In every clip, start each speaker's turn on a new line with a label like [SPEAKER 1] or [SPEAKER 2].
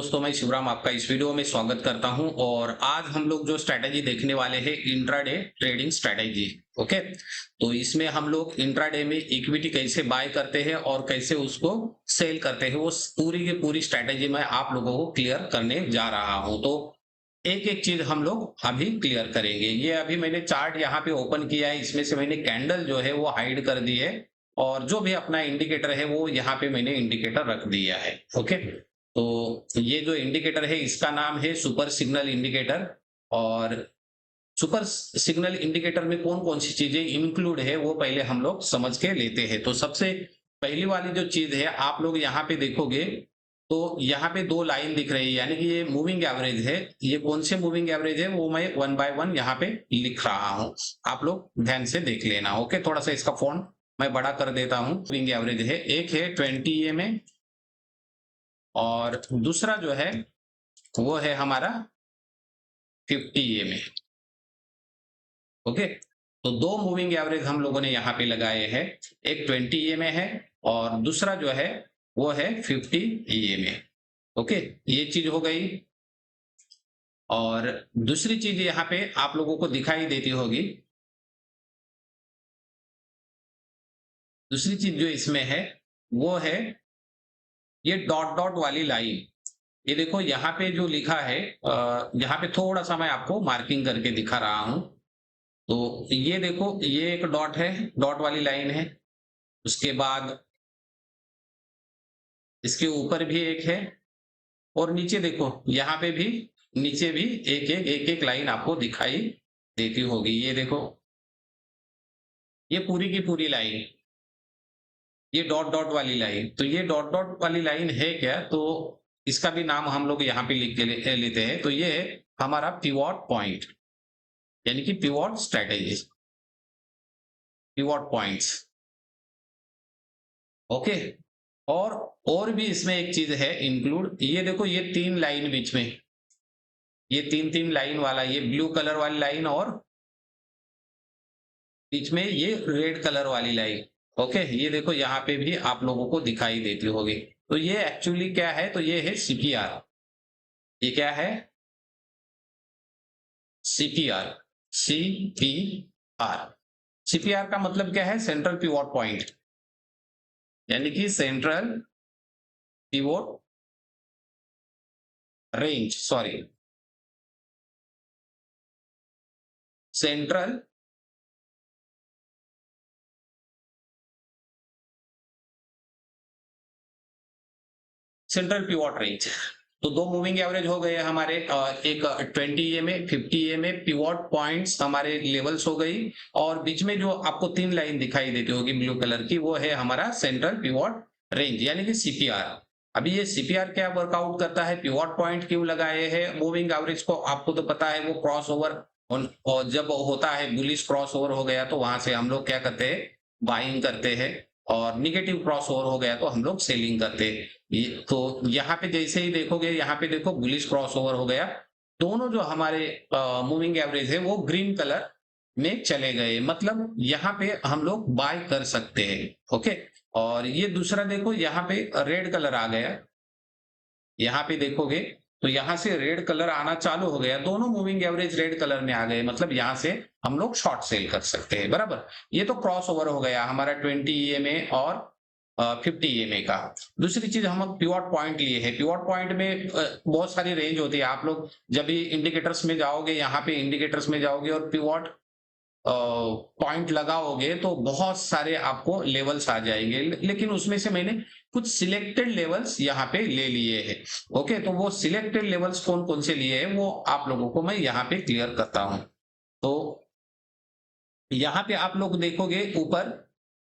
[SPEAKER 1] दोस्तों, मैं शिवराम आपका इस वीडियो में स्वागत करता हूं और आज हम लोग जो स्ट्रैटेजी देखने वाले हैं इंट्राडे ट्रेडिंग स्ट्रैटेजी। ओके, तो इसमें हम लोग इंट्राडे में इक्विटी कैसे बाय करते हैं और कैसे उसको सेल करते हैं, वो पूरी की पूरी स्ट्रैटेजी मैं आप लोगों को क्लियर करने जा रहा हूं। तो एक एक चीज हम लोग अभी क्लियर करेंगे। ये अभी मैंने चार्ट यहाँ पे ओपन किया है, इसमें से मैंने कैंडल जो है वो हाइड कर दी है और जो भी अपना इंडिकेटर है वो यहाँ पे मैंने इंडिकेटर रख दिया है। ओके, तो ये जो इंडिकेटर है इसका नाम है सुपर सिग्नल इंडिकेटर। और सुपर सिग्नल इंडिकेटर में कौन कौन सी चीजें इंक्लूड है वो पहले हम लोग समझ के लेते हैं। तो सबसे पहली वाली जो चीज है, आप लोग यहाँ पे देखोगे तो यहाँ पे दो लाइन दिख रही है, यानी कि ये मूविंग एवरेज है। ये कौन से मूविंग एवरेज है वो मैं वन बाय वन यहाँ पे लिख रहा हूँ, आप लोग ध्यान से देख लेना। ओके, थोड़ा सा इसका फॉन्ट मैं बड़ा कर देता हूँ। मूविंग एवरेज है, एक है 20 EMA और दूसरा जो है वो है हमारा 50 EMA। ओके, तो दो मूविंग एवरेज हम लोगों ने यहाँ पे लगाए हैं, एक 20 EMA है और दूसरा जो है वो है 50 EMA। ओके, ये चीज हो गई। और दूसरी चीज यहाँ पे आप लोगों को दिखाई देती होगी, दूसरी चीज जो इसमें है वो है ये डॉट डॉट वाली लाइन। ये देखो यहाँ पे जो लिखा है, यहाँ पे थोड़ा सा मैं आपको मार्किंग करके दिखा रहा हूं। तो ये देखो, ये एक डॉट है, डॉट वाली लाइन है। उसके बाद इसके ऊपर भी एक है और नीचे देखो यहाँ पे भी, नीचे भी एक लाइन आपको दिखाई देती होगी। ये देखो, ये पूरी की पूरी लाइन, ये डॉट डॉट वाली लाइन। तो ये डॉट डॉट वाली लाइन है क्या, तो इसका भी नाम हम लोग यहाँ पे लिख के लेते हैं। तो ये है हमारा पिवोट पॉइंट, यानी कि pivot strategy, pivot points. Okay, और भी इसमें एक चीज है इंक्लूड। ये देखो, ये तीन लाइन बीच में, ये तीन लाइन वाला, ये ब्लू कलर वाली लाइन और बीच में ये रेड कलर वाली लाइन। ओके, ये देखो यहाँ पे भी आप लोगों को दिखाई देती होगी। तो ये एक्चुअली क्या है, तो ये है सीपीआर। ये क्या है, सीपीआर। सीपीआर, सीपीआर का मतलब क्या है, सेंट्रल पिवोट पॉइंट, यानी कि central pivot range, sorry, central central pivot range. तो दो मूविंग एवरेज हो गए हमारे, एक 20 EMA 50 EMA पिवोट पॉइंट्स हमारे लेवल्स हो गई। और बीच में जो आपको तीन लाइन दिखाई देती होगी ब्लू कलर की, वो है हमारा सेंट्रल पिवोट रेंज, यानी कि सीपीआर। अभी ये सीपीआर क्या वर्कआउट करता है, पिवोट पॉइंट क्यों लगाए हैं, मूविंग एवरेज को आपको तो पता है वो क्रॉस ओवर, और जब होता है बुलिश क्रॉस ओवर हो गया तो वहां से हम लोग क्या करते हैं, बाइंग करते हैं, और निगेटिव क्रॉस ओवर हो गया तो हम लोग सेलिंग करते हैं। तो यहाँ पे जैसे ही देखोगे, यहाँ पे देखो बुलिश क्रॉस ओवर हो गया, दोनों जो हमारे मूविंग एवरेज है वो ग्रीन कलर में चले गए, मतलब यहाँ पे हम लोग बाय कर सकते हैं। ओके, और ये दूसरा देखो, यहाँ पे रेड कलर आ गया, यहाँ पे देखोगे तो यहाँ से रेड कलर आना चालू हो गया, दोनों मूविंग एवरेज रेड कलर में आ गए, मतलब यहाँ से हम लोग शॉर्ट सेल कर सकते हैं। बराबर, ये तो क्रॉस ओवर हो गया हमारा 20 EMA और 50 EMA का। दूसरी चीज, हम पिवोट पॉइंट लिए हैं। पिवोट पॉइंट में बहुत सारी रेंज होती है। आप लोग जब भी इंडिकेटर्स में जाओगे, यहाँ पे इंडिकेटर्स में जाओगे और पिवोट पॉइंट लगाओगे तो बहुत सारे आपको लेवल्स आ जाएंगे, लेकिन उसमें से मैंने कुछ सिलेक्टेड लेवल्स यहाँ पे ले लिए हैं। ओके, तो वो सिलेक्टेड लेवल्स कौन कौन से लिए हैं वो आप लोगों को मैं यहाँ पे क्लियर करता हूं। तो यहाँ पे आप लोग देखोगे ऊपर,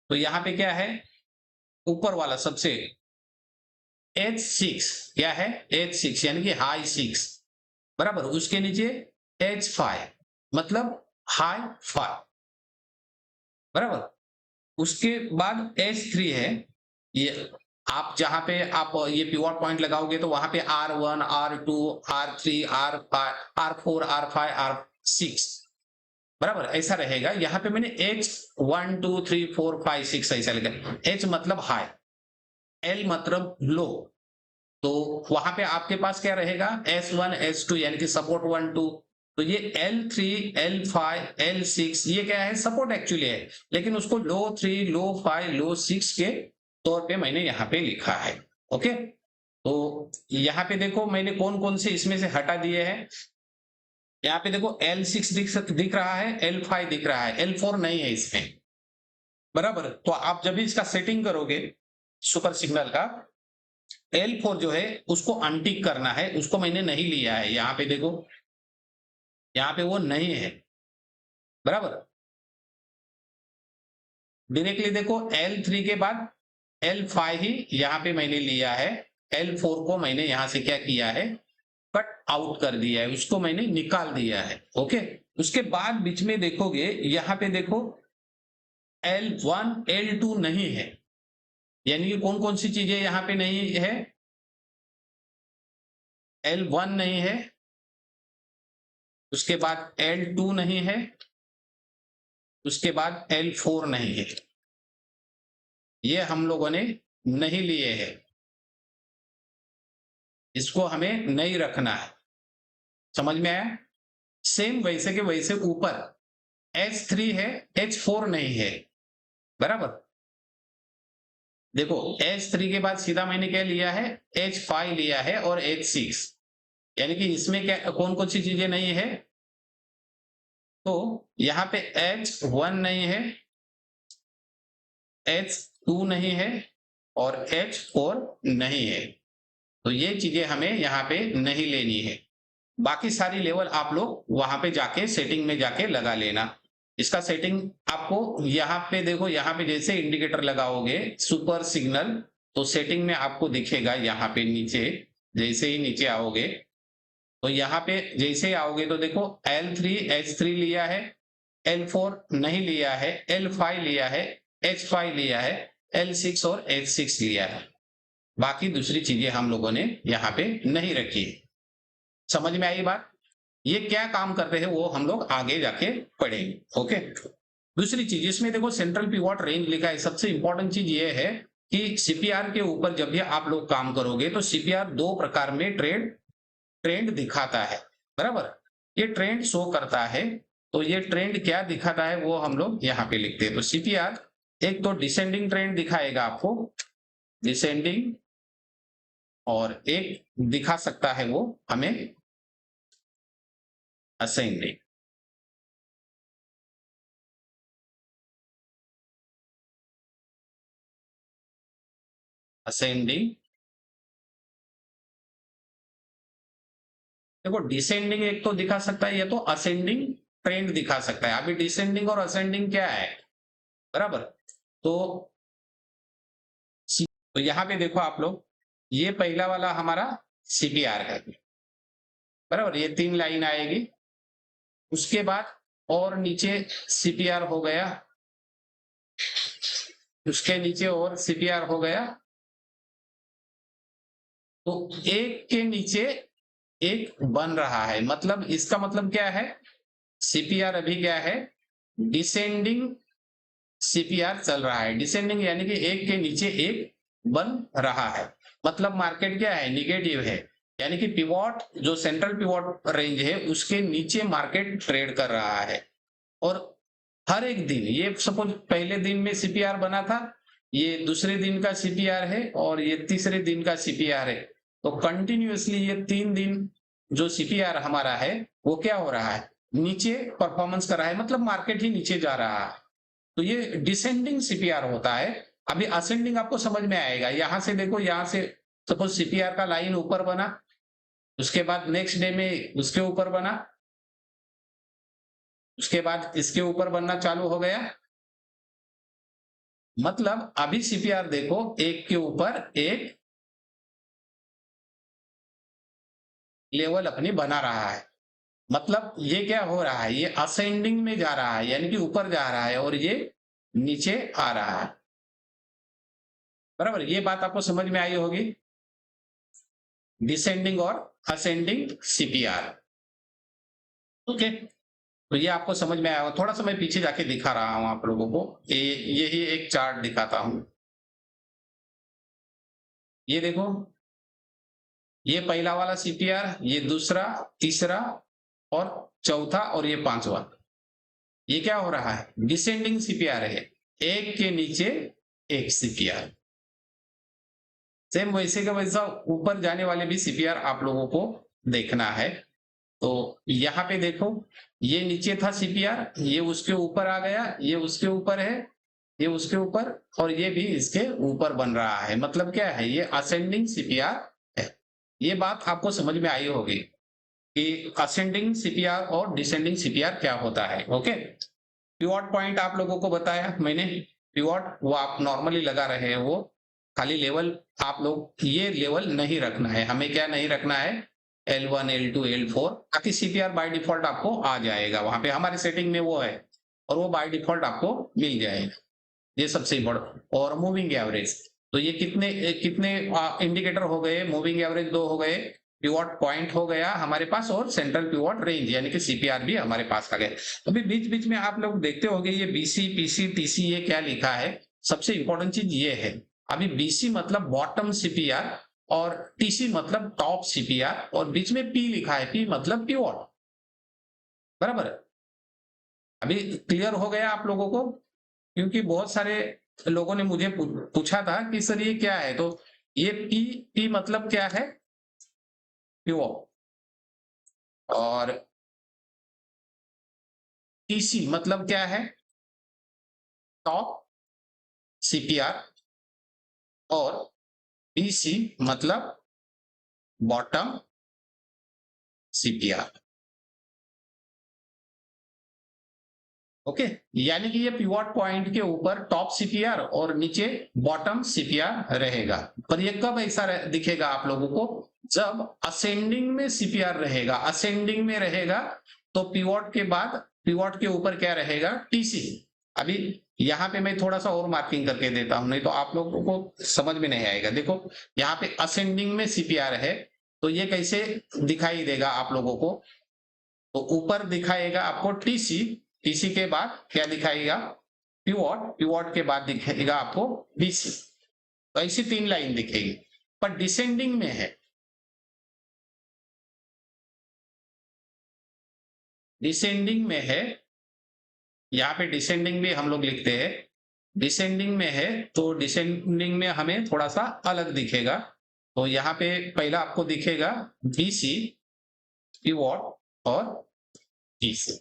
[SPEAKER 1] तो यहाँ पे क्या है, ऊपर वाला सबसे H6 क्या है, H6 यानी कि हाई 6, बराबर। उसके नीचे H5 मतलब हाई 5, बराबर। उसके बाद H3 है, ये आप जहां पे आप ये पिवोट पॉइंट लगाओगे तो वहां पे R1 R2 R3 R5 R4 R5 R6, बराबर, ऐसा रहेगा। यहाँ पे मैंने H1 2 3 4 5 6 ऐसा लिखा। H मतलब हाई, L मतलब लो, तो वहां पे आपके पास क्या रहेगा, S1 S2 यानी कि सपोर्ट 1 2। तो ये L3 L5 L6 ये क्या है, सपोर्ट एक्चुअली है, लेकिन उसको लो 3 लो 5 लो 6 के तौर पे मैंने यहाँ पे लिखा है। ओके, तो यहाँ पे देखो मैंने कौन कौन से इसमें से हटा दिए हैं। यहाँ पे देखो L6 दिख रहा है, L5 दिख रहा है, L4 नहीं है इसमें, बराबर। तो आप जब भी इसका सेटिंग करोगे सुपर सिग्नल का, L4 जो है उसको अनटिक करना है, उसको मैंने नहीं लिया है। यहाँ पे देखो, यहाँ पे वो नहीं है, बराबर। डायरेक्टली देखो L3 के बाद L5 ही यहाँ पे मैंने लिया है, L4 को मैंने यहाँ से क्या किया है, कट आउट कर दिया है, उसको मैंने निकाल दिया है। ओके, उसके बाद बीच में देखोगे, यहाँ पे देखो L1 L2 नहीं है, यानी कि कौन कौन सी चीजें यहाँ पे नहीं है, L1 नहीं है, उसके बाद L2 नहीं है, उसके बाद L4 नहीं है, ये हम लोगों ने नहीं लिए हैं, इसको हमें नहीं रखना है। समझ में आया? सेम वैसे के वैसे ऊपर H3 है, H4 नहीं है, बराबर। देखो H3 के बाद सीधा मैंने क्या लिया है, H5 लिया है और H6, यानी कि इसमें क्या कौन कौन सी चीजें नहीं है, तो यहाँ पे H1 नहीं है, H2 नहीं है और H4 नहीं है। तो ये चीजें हमें यहाँ पे नहीं लेनी है। बाकी सारी लेवल आप लोग वहां पे जाके सेटिंग में जाके लगा लेना। इसका सेटिंग आपको यहाँ पे देखो, यहाँ पे जैसे इंडिकेटर लगाओगे सुपर सिग्नल, तो सेटिंग में आपको दिखेगा यहाँ पे नीचे, जैसे ही नीचे आओगे तो यहाँ पे जैसे ही आओगे तो देखो L3 H3 लिया है, L4 नहीं लिया है, L5 लिया है, H5 लिया है, L6 और H6 लिया है। बाकी दूसरी चीजें हम लोगों ने यहाँ पे नहीं रखी है। समझ में आई बात? ये क्या काम करते हैं वो हम लोग आगे जाके पढ़ेंगे। ओके, दूसरी चीज इसमें देखो सेंट्रल पिवोट रेंज लिखा है। सबसे इंपॉर्टेंट चीज ये है कि सीपीआर के ऊपर जब भी आप लोग काम करोगे तो सीपीआर दो प्रकार में ट्रेंड दिखाता है, बराबर। ये ट्रेंड शो करता है, तो ये ट्रेंड क्या दिखाता है वो हम लोग यहाँ पे लिखते हैं। तो सीपीआर एक तो डिसेंडिंग ट्रेंड दिखाएगा आपको, डिसेंडिंग, और एक दिखा सकता है वो हमें असेंडिंग। असेंडिंग, देखो डिसेंडिंग एक तो दिखा सकता है, ये तो असेंडिंग ट्रेंड दिखा सकता है। अभी डिसेंडिंग और असेंडिंग क्या है, बराबर। तो यहाँ पे देखो आप लोग, ये पहला वाला हमारा सीपीआर है, बराबर। ये 3 लाइन आएगी, उसके बाद और नीचे सीपीआर हो गया, उसके नीचे और सीपीआर हो गया, तो एक के नीचे एक बन रहा है। मतलब इसका मतलब क्या है, सीपीआर अभी क्या है, डिसेंडिंग सीपीआर चल रहा है। डिसेंडिंग यानी कि एक के नीचे एक बन रहा है, मतलब मार्केट क्या है, निगेटिव है, यानी कि पिवोट जो सेंट्रल पिवोट रेंज है उसके नीचे मार्केट ट्रेड कर रहा है। और हर एक दिन, ये सपोज पहले दिन में सीपीआर बना था, ये दूसरे दिन का सीपीआर है और ये तीसरे दिन का सीपीआर है, तो कंटिन्यूअसली ये 3 दिन जो सीपीआर हमारा है वो क्या हो रहा है, नीचे परफॉर्मेंस कर रहा है, मतलब मार्केट ही नीचे जा रहा है। तो ये डिसेंडिंग सीपीआर होता है। अभी असेंडिंग आपको समझ में आएगा। यहां से देखो, यहां से सपोज सीपीआर का लाइन ऊपर बना, उसके बाद नेक्स्ट डे में उसके ऊपर बना, उसके बाद इसके ऊपर बनना चालू हो गया। मतलब अभी सीपीआर देखो एक के ऊपर एक लेवल अपनी बना रहा है। मतलब ये क्या हो रहा है, ये असेंडिंग में जा रहा है, यानी कि ऊपर जा रहा है और ये नीचे आ रहा है, बराबर। ये बात आपको समझ में आई होगी, डिसेंडिंग और असेंडिंग सीपीआर। ओके, तो ये आपको समझ में आया होगा। थोड़ा सा मैं पीछे जाके दिखा रहा हूं आप लोगों को, यही एक चार्ट दिखाता हूं। ये देखो, ये पहला वाला सीपीआर, ये दूसरा, तीसरा और चौथा और ये पांचवा। ये क्या हो रहा है? डिसेंडिंग सीपीआर है, एक के नीचे एक सीपीआर। सेम वैसे का वैसा ऊपर जाने वाले भी सीपीआर आप लोगों को देखना है। तो यहाँ पे देखो, ये नीचे था सीपीआर, ये उसके ऊपर आ गया, ये उसके ऊपर है, ये उसके ऊपर और ये भी इसके ऊपर बन रहा है। मतलब क्या है? ये असेंडिंग सीपीआर है। ये बात आपको समझ में आई होगी कि असेंडिंग सीपीआर और डिसेंडिंग सीपीआर क्या होता है। ओके, पिवट पॉइंट आप लोगों को बताया मैंने। पिवट वो आप नॉर्मली लगा रहे हैं, वो खाली लेवल आप लोग ये लेवल नहीं रखना है। हमें क्या नहीं रखना है? L1, L2, L4, ताकि सीपीआर बाय डिफॉल्ट आपको आ जाएगा। वहां पे हमारे सेटिंग में वो है और वो बाय डिफॉल्ट आपको मिल जाएगा। ये सबसे इम्पोर्टेंट। और मूविंग एवरेज, तो ये कितने कितने इंडिकेटर हो गए? मूविंग एवरेज 2 हो गए, पिवट पॉइंट हो गया हमारे पास, और सेंट्रल पिवट रेंज यानी कि सीपीआर भी हमारे पास आ गए। अभी बीच बीच में आप लोग देखते होंगे ये बीसी, पीसी, टीसी ये क्या लिखा है। सबसे इंपॉर्टेंट चीज ये है, अभी बीसी मतलब बॉटम सीपीआर और टीसी मतलब टॉप सीपीआर, और बीच में पी लिखा है, पी मतलब पिवट। बराबर? अभी क्लियर हो गया आप लोगों को? क्योंकि बहुत सारे लोगों ने मुझे पूछा था कि सर ये क्या है, तो ये पी मतलब क्या है? पिवट। और टीसी मतलब क्या है? Top CPR. और बीसी मतलब बॉटम सीपीआर। ओके, यानी कि ये पिवट पॉइंट के ऊपर टॉप सीपीआर और नीचे बॉटम सीपीआर रहेगा। पर ये कब ऐसा दिखेगा आप लोगों को? जब असेंडिंग में सीपीआर रहेगा। असेंडिंग में रहेगा तो पिवट के बाद, पिवट के ऊपर क्या रहेगा? टीसी। अभी यहाँ पे मैं थोड़ा सा और मार्किंग करके देता हूं, नहीं तो आप लोगों को समझ में नहीं आएगा। देखो यहाँ पे असेंडिंग में सीपीआर है, तो ये कैसे दिखाई देगा आप लोगों को? तो ऊपर दिखाएगा आपको टीसी, टीसी के बाद क्या दिखाएगा? पिवट, पिवट के बाद दिखेगा आपको बीसी। तो ऐसी 3 लाइन दिखेगी। पर डिसेंडिंग में है, डिसेंडिंग में है, यहाँ पे डिसेंडिंग भी हम लोग लिखते हैं। डिसेंडिंग में है तो डिसेंडिंग में हमें थोड़ा सा अलग दिखेगा। तो यहाँ पे पहला आपको दिखेगा बीसी, पिवट और टीसी।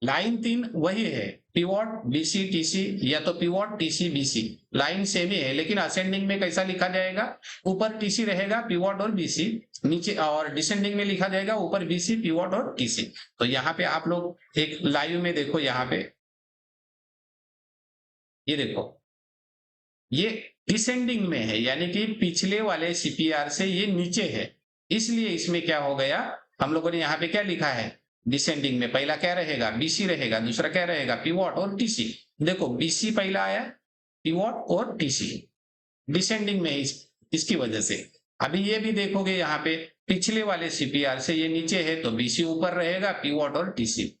[SPEAKER 1] लाइन 3 वही है, पिवट, बीसी, टीसी, या तो pivot, TC, BC. Line same ही है, लेकिन असेंडिंग में कैसा लिखा जाएगा? ऊपर टीसी रहेगा, पिवट और बीसी नीचे, और डिसेंडिंग में लिखा जाएगा ऊपर बीसी, पिवट और टीसी। तो यहाँ पे आप लोग एक लाइव में देखो, यहाँ पे ये देखो, ये डिसेंडिंग में है, यानी कि पिछले वाले सीपीआर से ये नीचे है। इसलिए इसमें क्या हो गया, हम लोगों ने यहाँ पे क्या लिखा है? डिसेंडिंग में पहला क्या रहेगा? बीसी रहेगा, दूसरा क्या रहेगा? पिवट और टीसी। देखो बीसी पहला आया, पिवट और टीसी। डिसेंडिंग में इसकी वजह से। अभी ये भी देखोगे यहाँ पे, पिछले वाले सीपीआर से ये नीचे है तो बीसी ऊपर रहेगा, पिवट और टीसी।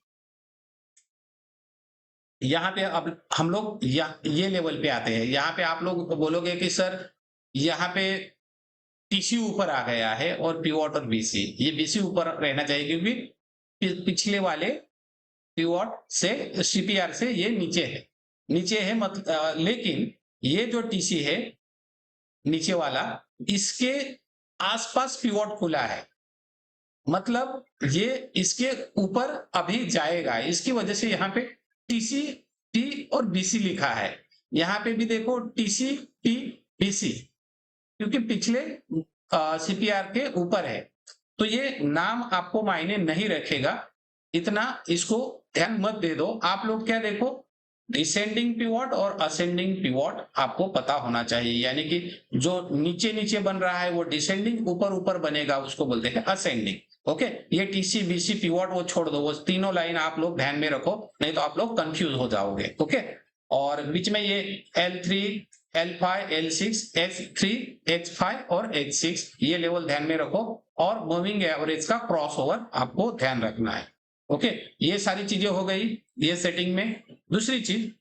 [SPEAKER 1] यहाँ पे अब हम लोग ये लेवल पे आते हैं। यहाँ पे आप लोग बोलोगे कि सर यहाँ पे टीसी ऊपर आ गया है और पिवट और बीसी, ये बीसी ऊपर रहना चाहिए क्योंकि पिछले वाले पिवट से, सीपीआर से ये नीचे है, नीचे है लेकिन ये जो टीसी है नीचे वाला, इसके आसपास पिवट खुला है, मतलब ये इसके ऊपर अभी जाएगा। इसकी वजह से यहाँ पे टीसी, टी और बीसी लिखा है। यहाँ पे भी देखो टीसी, टी, बीसी, क्योंकि पिछले सीपीआर के ऊपर है। तो ये नाम आपको मायने नहीं रखेगा, इतना इसको ध्यान मत दे दो। आप लोग क्या देखो, डिसेंडिंग पिवट और असेंडिंग पिवट आपको पता होना चाहिए। यानी कि जो नीचे नीचे बन रहा है वो डिसेंडिंग, ऊपर ऊपर बनेगा उसको बोलते हैं असेंडिंग। ओके, ये टीसी, बीसी, पिवट वो छोड़ दो, वो तीनों लाइन आप लोग ध्यान में रखो, नहीं तो आप लोग कंफ्यूज हो जाओगे। ओके, और बीच में ये L3, L5, L6, H3, H5 और H6 ये लेवल ध्यान में रखो, और मूविंग एवरेज का क्रॉसओवर आपको ध्यान रखना है। ओके, ये सारी चीजें हो गई ये सेटिंग में। दूसरी चीज,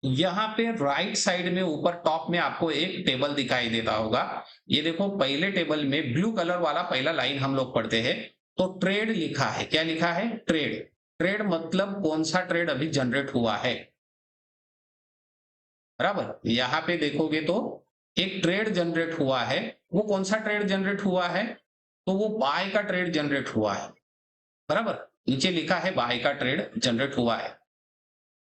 [SPEAKER 1] यहाँ पे राइट साइड में ऊपर टॉप में आपको एक टेबल दिखाई देता होगा। ये देखो पहले टेबल में ब्लू कलर वाला पहला लाइन हम लोग पढ़ते हैं, तो ट्रेड लिखा है। क्या लिखा है? ट्रेड। ट्रेड मतलब कौन सा ट्रेड अभी जनरेट हुआ है, बराबर। यहाँ पे देखोगे तो एक ट्रेड जनरेट हुआ है। वो कौन सा ट्रेड जनरेट हुआ है? तो वो बाय का ट्रेड जनरेट हुआ है, बराबर। नीचे लिखा है बाय का ट्रेड जनरेट हुआ है।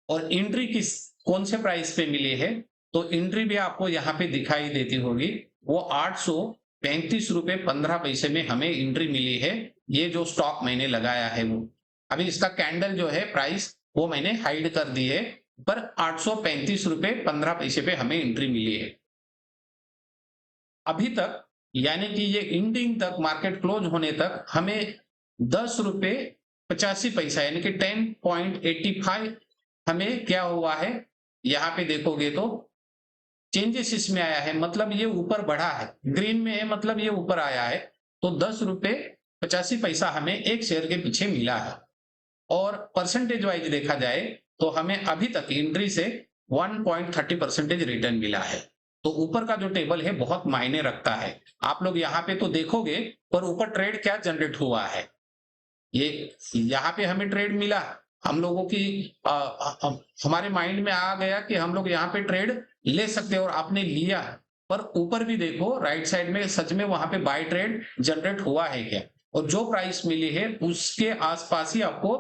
[SPEAKER 1] और एंट्री किस कौन से प्राइस पे मिली है? तो एंट्री भी आपको यहाँ पे दिखाई देती होगी। वो 835 रुपए 15 पैसे में हमें एंट्री मिली है। ये जो स्टॉक मैंने लगाया है वो अभी इसका कैंडल जो है प्राइस वो मैंने हाइड कर दी है, पर 835 रुपए 15 पैसे पे हमें एंट्री मिली है अभी तक। यानी कि ये एंडिंग तक, मार्केट क्लोज होने तक हमें 10 रुपए 85 पैसा यानी कि 10.85 हमें क्या हुआ है, यहाँ पे देखोगे तो चेंजेस इसमें आया है, मतलब ये ऊपर बढ़ा है। ग्रीन में है मतलब ये ऊपर आया है। तो 10 रुपए 85 पैसा हमें एक शेयर के पीछे मिला है। और परसेंटेज वाइज देखा जाए तो हमें अभी तक एंट्री से 1.30% रिटर्न मिला है। तो ऊपर का जो टेबल है बहुत मायने रखता है। आप लोग यहाँ पे तो देखोगे, पर ऊपर ट्रेड क्या जनरेट हुआ है, ये यहाँ पे हमें ट्रेड मिला। हम लोगों की हमारे माइंड में आ गया कि हम लोग यहाँ पे ट्रेड ले सकते हैं और आपने लिया। पर ऊपर भी देखो राइट साइड में, सच में वहां पे बाय ट्रेड जनरेट हुआ है क्या? और जो प्राइस मिली है उसके आसपास ही आपको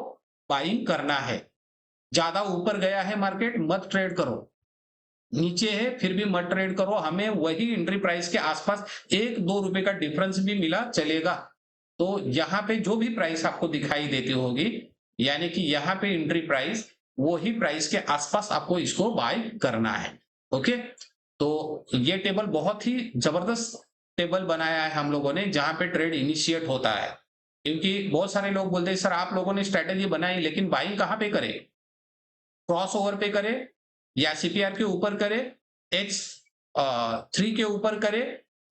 [SPEAKER 1] बाइंग करना है। ज्यादा ऊपर गया है मार्केट मत ट्रेड करो, नीचे है फिर भी मत ट्रेड करो। हमें वही एंट्री प्राइस के आसपास 1-2 रुपए का डिफरेंस भी मिला चलेगा। तो यहाँ पे जो भी प्राइस आपको दिखाई देती होगी, यानी कि यहाँ पे एंट्री प्राइस, वो ही प्राइस के आसपास आपको इसको बाय करना है। ओके, तो ये टेबल बहुत ही जबरदस्त टेबल बनाया है हम लोगों ने, जहां पे ट्रेड इनिशिएट होता है। क्योंकि बहुत सारे लोग बोलते हैं सर आप लोगों ने स्ट्रेटेजी बनाई लेकिन बाइंग कहाँ पे करे? क्रॉस ओवर पे करे या सीपीआर के ऊपर करे, H3 के ऊपर करे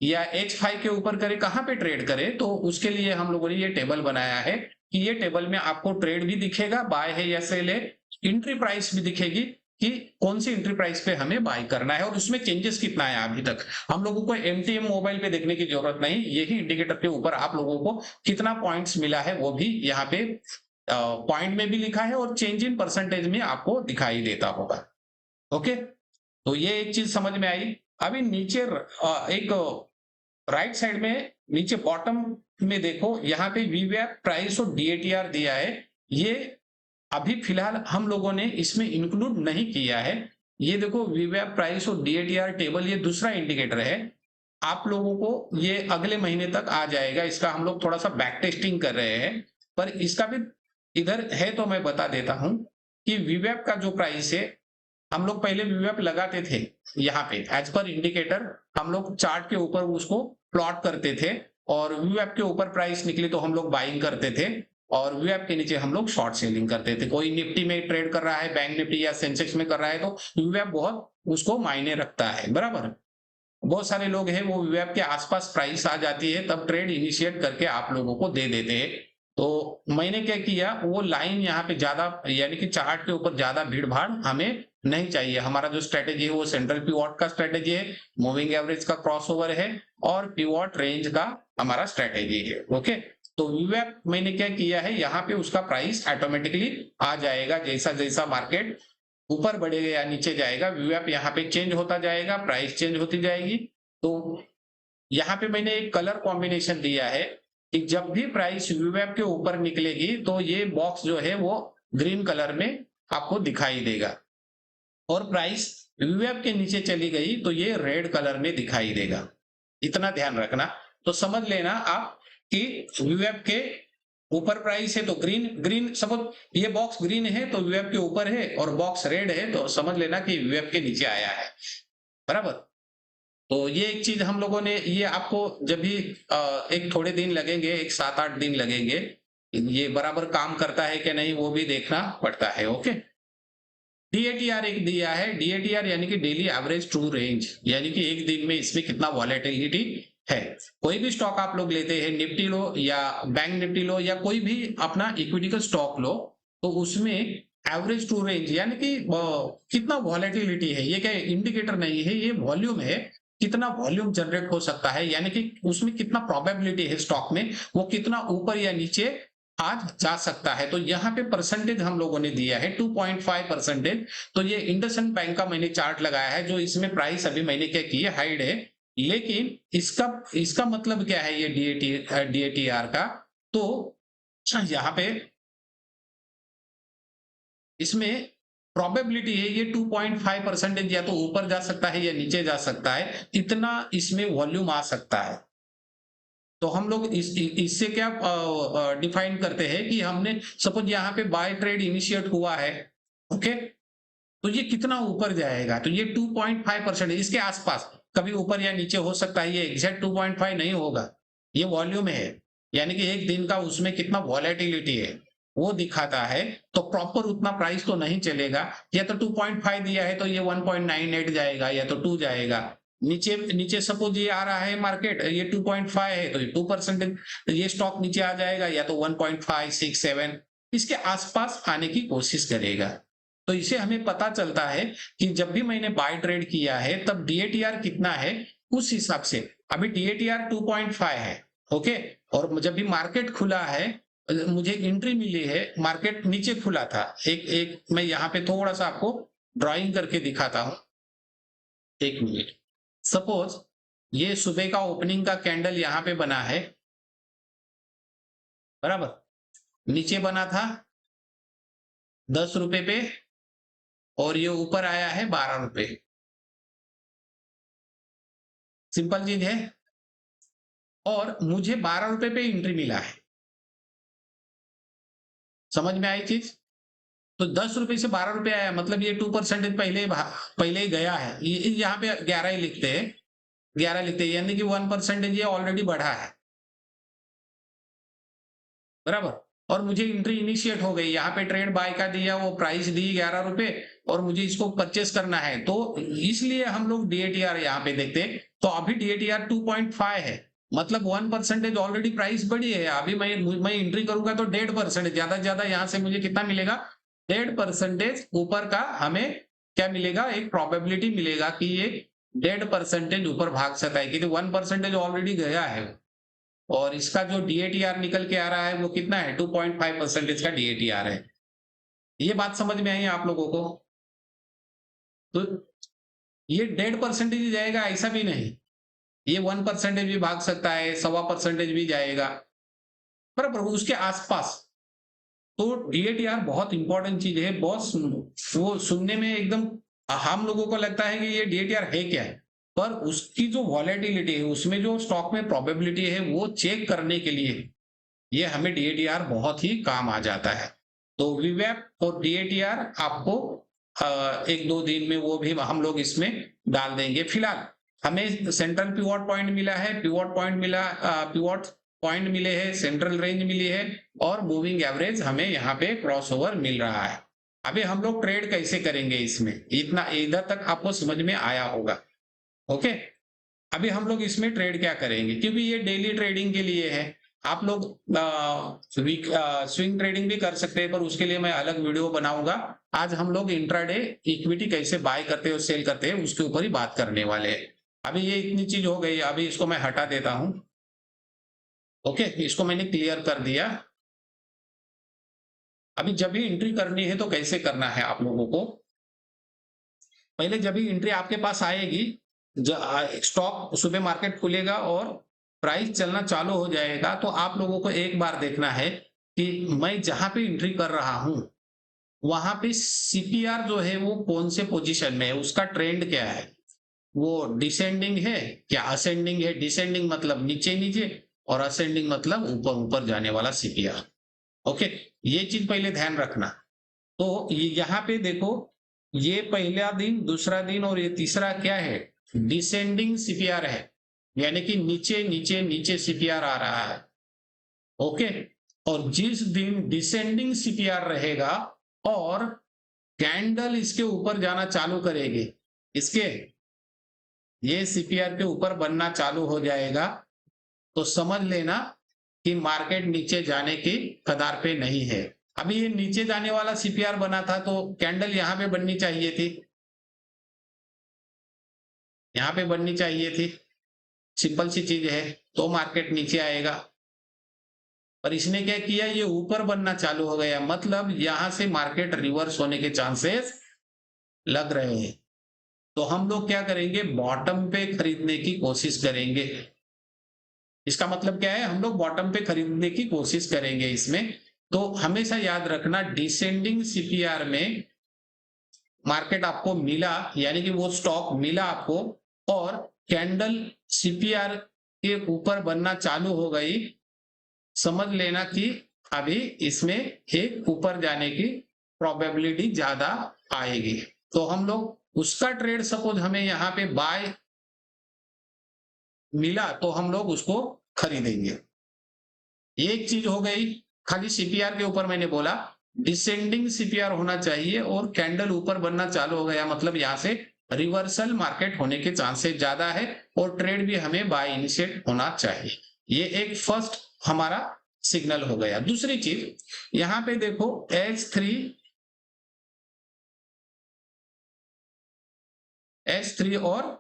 [SPEAKER 1] या H5 के ऊपर करे, कहां पे ट्रेड करे? तो उसके लिए हम लोगों ने ये टेबल बनाया है कि ये टेबल में आपको ट्रेड भी दिखेगा, बाय है या सेल है, एंट्री प्राइस भी दिखेगी कि कौन सी एंट्री प्राइस पे हमें बाय करना है और उसमें चेंजेस कितना है। अभी तक हम लोगों को एमटीएम मोबाइल पे देखने की जरूरत नहीं, यही इंडिकेटर के ऊपर आप लोगों को कितना पॉइंट्स मिला है वो भी यहाँ पे पॉइंट में भी लिखा है और चेंज इन परसेंटेज में आपको दिखाई देता होगा। ओके, तो ये एक चीज समझ में आई। अभी नीचे एक राइट साइड में नीचे बॉटम में देखो, यहाँ पे वीवैप प्राइस और डीएटीआर दिया है। ये अभी फिलहाल हम लोगों ने इसमें इंक्लूड नहीं किया है। ये देखो वीवैप प्राइस और डीएटीआर टेबल, ये दूसरा इंडिकेटर है। आप लोगों को ये अगले महीने तक आ जाएगा। इसका हम लोग थोड़ा सा बैक टेस्टिंग कर रहे हैं, पर इसका भी इधर है तो मैं बता देता हूं कि वीवैप का जो प्राइस है, हम लोग पहले वीवैप लगाते थे यहाँ पे एज पर इंडिकेटर, हम लोग चार्ट के ऊपर उसको प्लॉट करते थे और वीवैप के ऊपर प्राइस निकले तो हम लोग बाइंग करते थे और वीवैप के नीचे हम लोग शॉर्ट सेलिंग करते थे। कोई निफ्टी में ट्रेड कर रहा है, बैंक निफ्टी या सेंसेक्स में कर रहा है, तो वीवैप बहुत उसको मायने रखता है, बराबर। बहुत सारे लोग हैं वो वीवैप के आसपास प्राइस आ जाती है तब ट्रेड इनिशिएट करके आप लोगों को दे देते हैं। तो मैंने क्या किया, वो लाइन यहाँ पे ज्यादा, यानी कि चार्ट के ऊपर ज्यादा भीड़ भाड़ हमें नहीं चाहिए। हमारा जो स्ट्रेटेजी है वो सेंट्रल पिवोट का स्ट्रेटेजी है, मूविंग एवरेज का क्रॉसओवर है और पिवोट रेंज का हमारा स्ट्रेटेजी है। ओके, तो वीवैप मैंने क्या किया है, यहाँ पे उसका प्राइस ऑटोमेटिकली आ जाएगा। जैसा जैसा मार्केट ऊपर बढ़ेगा या नीचे जाएगा, वीवैप यहाँ पे चेंज होता जाएगा, प्राइस चेंज होती जाएगी। तो यहाँ पे मैंने एक कलर कॉम्बिनेशन दिया है कि जब भी प्राइस वीवैप के ऊपर निकलेगी तो ये बॉक्स जो है वो ग्रीन कलर में आपको दिखाई देगा, और प्राइस वीवैप के नीचे चली गई तो ये रेड कलर में दिखाई देगा। इतना ध्यान रखना। तो समझ लेना आप कि वीवैप के ऊपर प्राइस है तो ग्रीन ग्रीन, सपोज ये बॉक्स ग्रीन है तो वीवैप के ऊपर है, और बॉक्स रेड है तो समझ लेना कि वीवैप के नीचे आया है, बराबर। तो ये एक चीज हम लोगों ने, ये आपको जब भी एक थोड़े दिन लगेंगे, एक 7-8 दिन लगेंगे, ये बराबर काम करता है कि नहीं वो भी देखना पड़ता है। ओके, डीएटीआर एक दिया है, डीएटीआर यानी कि डेली एवरेज ट्रू रेंज, यानी कि एक दिन में इसमें कितना वॉलेटिलिटी है। कोई भी स्टॉक आप लोग लेते हैं, निफ्टी लो या बैंक निफ्टी लो या कोई भी अपना इक्विटी का स्टॉक लो, तो उसमें एवरेज टू रेंज, यानी कि कितना वॉलेटिलिटी है, ये क्या इंडिकेटर नहीं है, ये वॉल्यूम है, कितना वॉल्यूम जनरेट हो सकता है, यानी कि उसमें कितना प्रोबेबिलिटी है स्टॉक में, वो कितना ऊपर या नीचे आज जा सकता है। तो यहाँ पे परसेंटेज हम लोगों ने दिया है 2.5%। तो ये इंडसइंड बैंक का मैंने चार्ट लगाया है, जो इसमें प्राइस अभी मैंने क्या की है, हाइड है, लेकिन इसका इसका मतलब क्या है, ये डीएटीआर का, तो यहाँ पे इसमें प्रोबेबिलिटी है ये 2.5% या तो ऊपर जा सकता है या नीचे जा सकता है, इतना इसमें वॉल्यूम आ सकता है। तो हम लोग इससे क्या डिफाइन करते हैं कि हमने सपोज यहाँ पे बाय ट्रेड इनिशिएट हुआ है, ओके, तो ये कितना ऊपर जाएगा, तो ये 2.5% इसके आसपास, कभी ऊपर या नीचे हो सकता है, ये एग्जैक्ट 2.5 नहीं होगा, ये वॉल्यूम है, यानी कि एक दिन का उसमें कितना वॉलेटिलिटी है वो दिखाता है। तो प्रॉपर उतना प्राइस तो नहीं चलेगा, या तो 2.5 दिया है तो ये 1.98 जाएगा या तो 2 जाएगा, नीचे नीचे सपोज ये आ रहा है मार्केट, ये 2.5 है तो ये 2%, ये स्टॉक नीचे आ जाएगा या तो 1.5, 6, 7 इसके आसपास आने की कोशिश करेगा। तो इसे हमें पता चलता है कि जब भी मैंने बाय ट्रेड किया है तब डीएटीआर कितना है, उस हिसाब से अभी डीएटीआर 2.5 है, ओके, और जब भी मार्केट खुला है, मुझे एंट्री मिली है, मार्केट नीचे खुला था, एक मैं यहाँ पे थोड़ा सा आपको ड्राइंग करके दिखाता हूं, एक मिनट। सपोज ये सुबह का ओपनिंग का कैंडल यहाँ पे बना है, बराबर, नीचे बना था 10 रुपए पे और ये ऊपर आया है 12 रुपए, सिंपल चीज है, और मुझे 12 रुपए पे एंट्री मिला है, समझ में आई चीज। तो 10 रुपए से 12 रुपए आया, मतलब ये 2% पहले ही गया है, ये यहाँ पे 11 ही लिखते हैं, 11 लिखते हैं, यानी कि 1% ये ऑलरेडी बढ़ा है, बराबर, और मुझे एंट्री इनिशिएट हो गई, यहाँ पे ट्रेड बाय का दिया, वो प्राइस दी 11 रुपए और मुझे इसको परचेस करना है, तो इसलिए हम लोग डीएटीआर यहाँ पे देखते हैं। तो अभी डीएटीआर 2.5 है, मतलब 1% ऑलरेडी प्राइस बढ़ी है, अभी मैं एंट्री करूंगा तो 1.5%, ज्यादा से ज्यादा यहाँ से मुझे कितना मिलेगा, 1.5% ऊपर का हमें क्या मिलेगा, एक प्रोबेबिलिटी मिलेगा कि ये 1.5% ऊपर भाग सकता है, क्योंकि 1% ऑलरेडी गया है, और इसका जो डीएटीआर निकल के आ रहा है वो कितना है, 2.5% का डीएटीआर है। ये बात समझ में आई आप लोगों को। तो ये 1.5% जाएगा ऐसा भी नहीं, ये 1% भी भाग सकता है, 1.25% भी जाएगा, बराबर उसके आसपास। तो डीएटीआर बहुत इंपॉर्टेंट चीज है, बहुत वो सुनने में एकदम हम लोगों को लगता है कि ये डीएटीआर है क्या है, पर उसकी जो वॉलेटिलिटी है, उसमें जो स्टॉक में प्रोबेबिलिटी है, वो चेक करने के लिए ये हमें डीएटीआर बहुत ही काम आ जाता है। तो वीवैप और डीएटीआर आपको 1-2 दिन में वो भी हम लोग इसमें डाल देंगे। फिलहाल हमें सेंट्रल पिवोट पॉइंट मिला है, पिवोट पॉइंट मिले हैं, सेंट्रल रेंज मिली है, और मूविंग एवरेज हमें यहाँ पे क्रॉसओवर मिल रहा है। अभी हम लोग ट्रेड कैसे करेंगे इसमें, इतना इधर तक आपको समझ में आया होगा, ओके। अभी हम लोग इसमें ट्रेड क्या करेंगे, क्योंकि ये डेली ट्रेडिंग के लिए है, आप लोग स्विंग ट्रेडिंग भी कर सकते हैं, पर उसके लिए मैं अलग वीडियो बनाऊंगा। आज हम लोग इंट्राडे इक्विटी कैसे बाय करते हैं और सेल करते हैं उसके ऊपर ही बात करने वाले हैं। अभी ये इतनी चीज हो गई, अभी इसको मैं हटा देता हूं, ओके, इसको मैंने क्लियर कर दिया। अभी जब भी एंट्री करनी है तो कैसे करना है आप लोगों को, पहले जब भी एंट्री आपके पास आएगी, स्टॉक सुबह मार्केट खुलेगा और प्राइस चलना चालू हो जाएगा, तो आप लोगों को एक बार देखना है कि मैं जहां पे एंट्री कर रहा हूं वहां पे सीपीआर जो है वो कौन से पोजीशन में है, उसका ट्रेंड क्या है, वो डिसेंडिंग है क्या असेंडिंग है, डिसेंडिंग मतलब नीचे नीचे और असेंडिंग मतलब ऊपर ऊपर जाने वाला सीपीआर, ओके, ये चीज पहले ध्यान रखना। तो यहाँ पे देखो, ये पहला दिन, दूसरा दिन और ये तीसरा क्या है, डिसेंडिंग सीपीआर है, यानी कि नीचे नीचे नीचे सीपीआर आ रहा है, ओके। और जिस दिन डिसेंडिंग सीपीआर रहेगा और कैंडल इसके ऊपर जाना चालू करेगी, इसके ये सीपीआर के ऊपर बनना चालू हो जाएगा, तो समझ लेना कि मार्केट नीचे जाने की कगार पे नहीं है, अभी ये नीचे जाने वाला सीपीआर बना था तो कैंडल यहाँ पे बननी चाहिए थी, यहाँ पे बननी चाहिए थी, सिंपल सी चीज है, तो मार्केट नीचे आएगा। पर इसने क्या किया, ये ऊपर बनना चालू हो गया, मतलब यहां से मार्केट रिवर्स होने के चांसेस लग रहे हैं। तो हम लोग क्या करेंगे, बॉटम पे खरीदने की कोशिश करेंगे। इसका मतलब क्या है, हम लोग बॉटम पे खरीदने की कोशिश करेंगे इसमें। तो हमेशा याद रखना, डिसेंडिंग सीपीआर में मार्केट आपको मिला, यानी कि वो स्टॉक मिला आपको, और कैंडल सीपीआर के ऊपर बनना चालू हो गई, समझ लेना कि अभी इसमें एक ऊपर जाने की प्रोबेबिलिटी ज्यादा आएगी। तो हम लोग उसका ट्रेड, सपोज हमें यहाँ पे बाय मिला तो हम लोग उसको खरीदेंगे। एक चीज हो गई, खाली सीपीआर के ऊपर मैंने बोला डिसेंडिंग सीपीआर होना चाहिए और कैंडल ऊपर बनना चालू हो गया, मतलब यहां से रिवर्सल मार्केट होने के चांसेस ज्यादा है और ट्रेड भी हमें बाय इनिशिएट होना चाहिए। ये एक फर्स्ट हमारा सिग्नल हो गया। दूसरी चीज यहां पे देखो, H3 और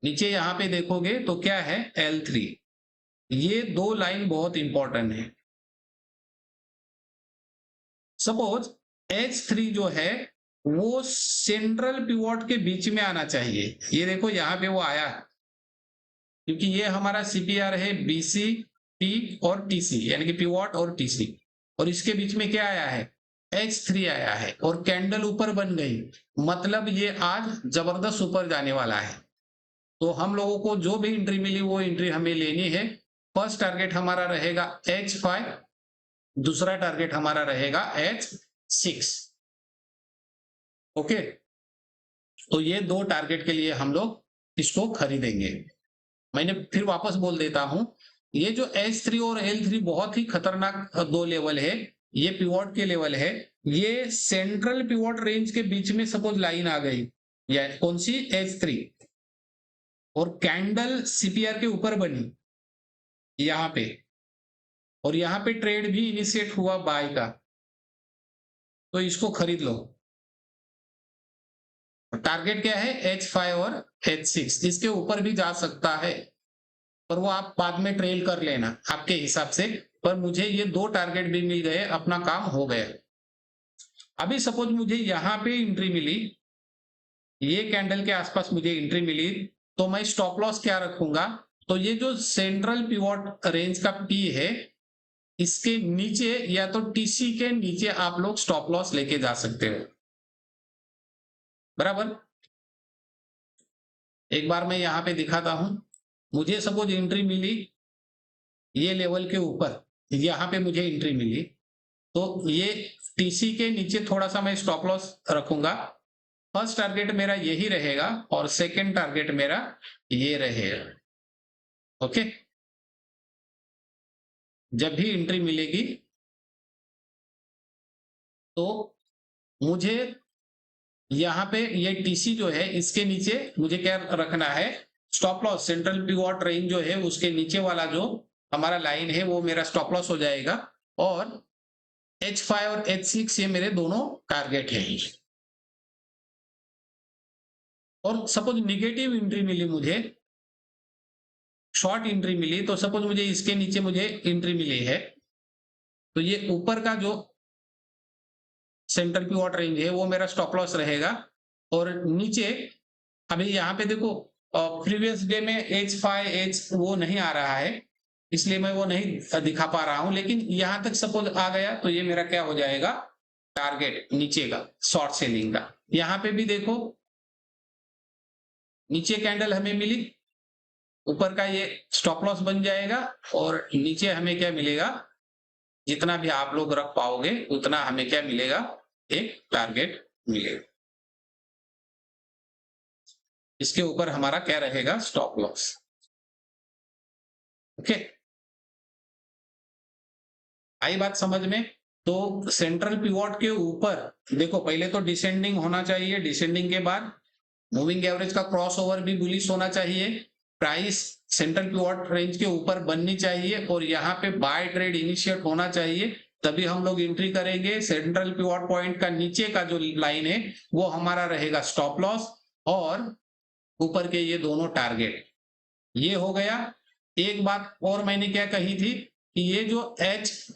[SPEAKER 1] नीचे यहां पे देखोगे तो क्या है, L3। ये दो लाइन बहुत इंपॉर्टेंट है। सपोज H3 जो है वो सेंट्रल पिवोट के बीच में आना चाहिए। ये देखो यहाँ पे वो आया, क्योंकि ये हमारा सीपीआर है बीसी, टी और टीसी, यानी कि पिवोट और टीसी, और इसके बीच में क्या आया है, H3 आया है और कैंडल ऊपर बन गई, मतलब ये आज जबरदस्त ऊपर जाने वाला है। तो हम लोगों को जो भी एंट्री मिली वो एंट्री हमें लेनी है। फर्स्ट टारगेट हमारा रहेगा H5, दूसरा टारगेट हमारा रहेगा H6। ओके, तो ये दो टारगेट के लिए हम लोग इसको खरीदेंगे। मैंने फिर वापस बोल देता हूं, ये जो H3 और L3 बहुत ही खतरनाक दो लेवल है, ये पिवोट के लेवल है। ये सेंट्रल पिवोट रेंज के बीच में सपोज लाइन आ गई, या कौन सी, H3, और कैंडल सीपीआर के ऊपर बनी यहां पे, और यहां पे ट्रेड भी इनिशिएट हुआ बाय का, तो इसको खरीद लो। टारगेट क्या है, H5 और H6, इसके ऊपर भी जा सकता है, पर वो आप बाद में ट्रेल कर लेना आपके हिसाब से। पर मुझे ये दो टारगेट भी मिल गए, अपना काम हो गया। अभी सपोज मुझे यहां पे एंट्री मिली, ये कैंडल के आसपास मुझे एंट्री मिली, तो मैं स्टॉप लॉस क्या रखूंगा, तो ये जो सेंट्रल पिवोट रेंज का पी है, इसके नीचे या तो टीसी के नीचे आप लोग स्टॉप लॉस लेके जा सकते हो, बराबर। एक बार मैं यहां पे दिखाता हूं, मुझे सपोज एंट्री मिली ये लेवल के ऊपर, यहां पे मुझे एंट्री मिली, तो ये टीसी के नीचे थोड़ा सा मैं स्टॉप लॉस रखूंगा। फर्स्ट टारगेट मेरा यही रहेगा और सेकंड टारगेट मेरा ये रहेगा। ओके, जब भी एंट्री मिलेगी तो मुझे यहाँ पे ये टीसी जो है इसके नीचे मुझे क्या रखना है, stop loss. Central pivot range जो है उसके नीचे वाला जो हमारा लाइन है वो मेरा स्टॉप लॉस हो जाएगा, और H5 और H6 ये मेरे दोनों टारगेट है। और सपोज निगेटिव एंट्री मिली मुझे, शॉर्ट एंट्री मिली, तो सपोज मुझे इसके नीचे मुझे एंट्री मिली है, तो ये ऊपर का जो सेंट्रल पिवोट रेंज है वो मेरा स्टॉप लॉस रहेगा, और नीचे अभी यहाँ पे देखो प्रीवियस डे में H5 H वो नहीं आ रहा है, इसलिए मैं वो नहीं दिखा पा रहा हूं, लेकिन यहां तक सपोज आ गया तो ये मेरा क्या हो जाएगा, टारगेट नीचे का शॉर्ट सेलिंग का। यहाँ पे भी देखो नीचे कैंडल हमें मिली, ऊपर का ये स्टॉप लॉस बन जाएगा, और नीचे हमें क्या मिलेगा, जितना भी आप लोग रख पाओगे उतना हमें क्या मिलेगा, एक टारगेट मिलेगा। इसके ऊपर हमारा क्या रहेगा, स्टॉप लॉस। ओके, आई बात समझ में। तो सेंट्रल पिवोट के ऊपर देखो, पहले तो डिसेंडिंग होना चाहिए, डिसेंडिंग के बाद मूविंग एवरेज का क्रॉसओवर भी बुलिश होना चाहिए, प्राइस सेंट्रल पिवोट रेंज के ऊपर बननी चाहिए, और यहाँ पे बाय ट्रेड इनिशिएट होना चाहिए, तभी हम लोग एंट्री करेंगे। सेंट्रल पिवट पॉइंट का नीचे का जो लाइन है वो हमारा रहेगा स्टॉप लॉस, और ऊपर के ये दोनों टारगेट। ये हो गया। एक बात और मैंने क्या कही थी कि ये जो H3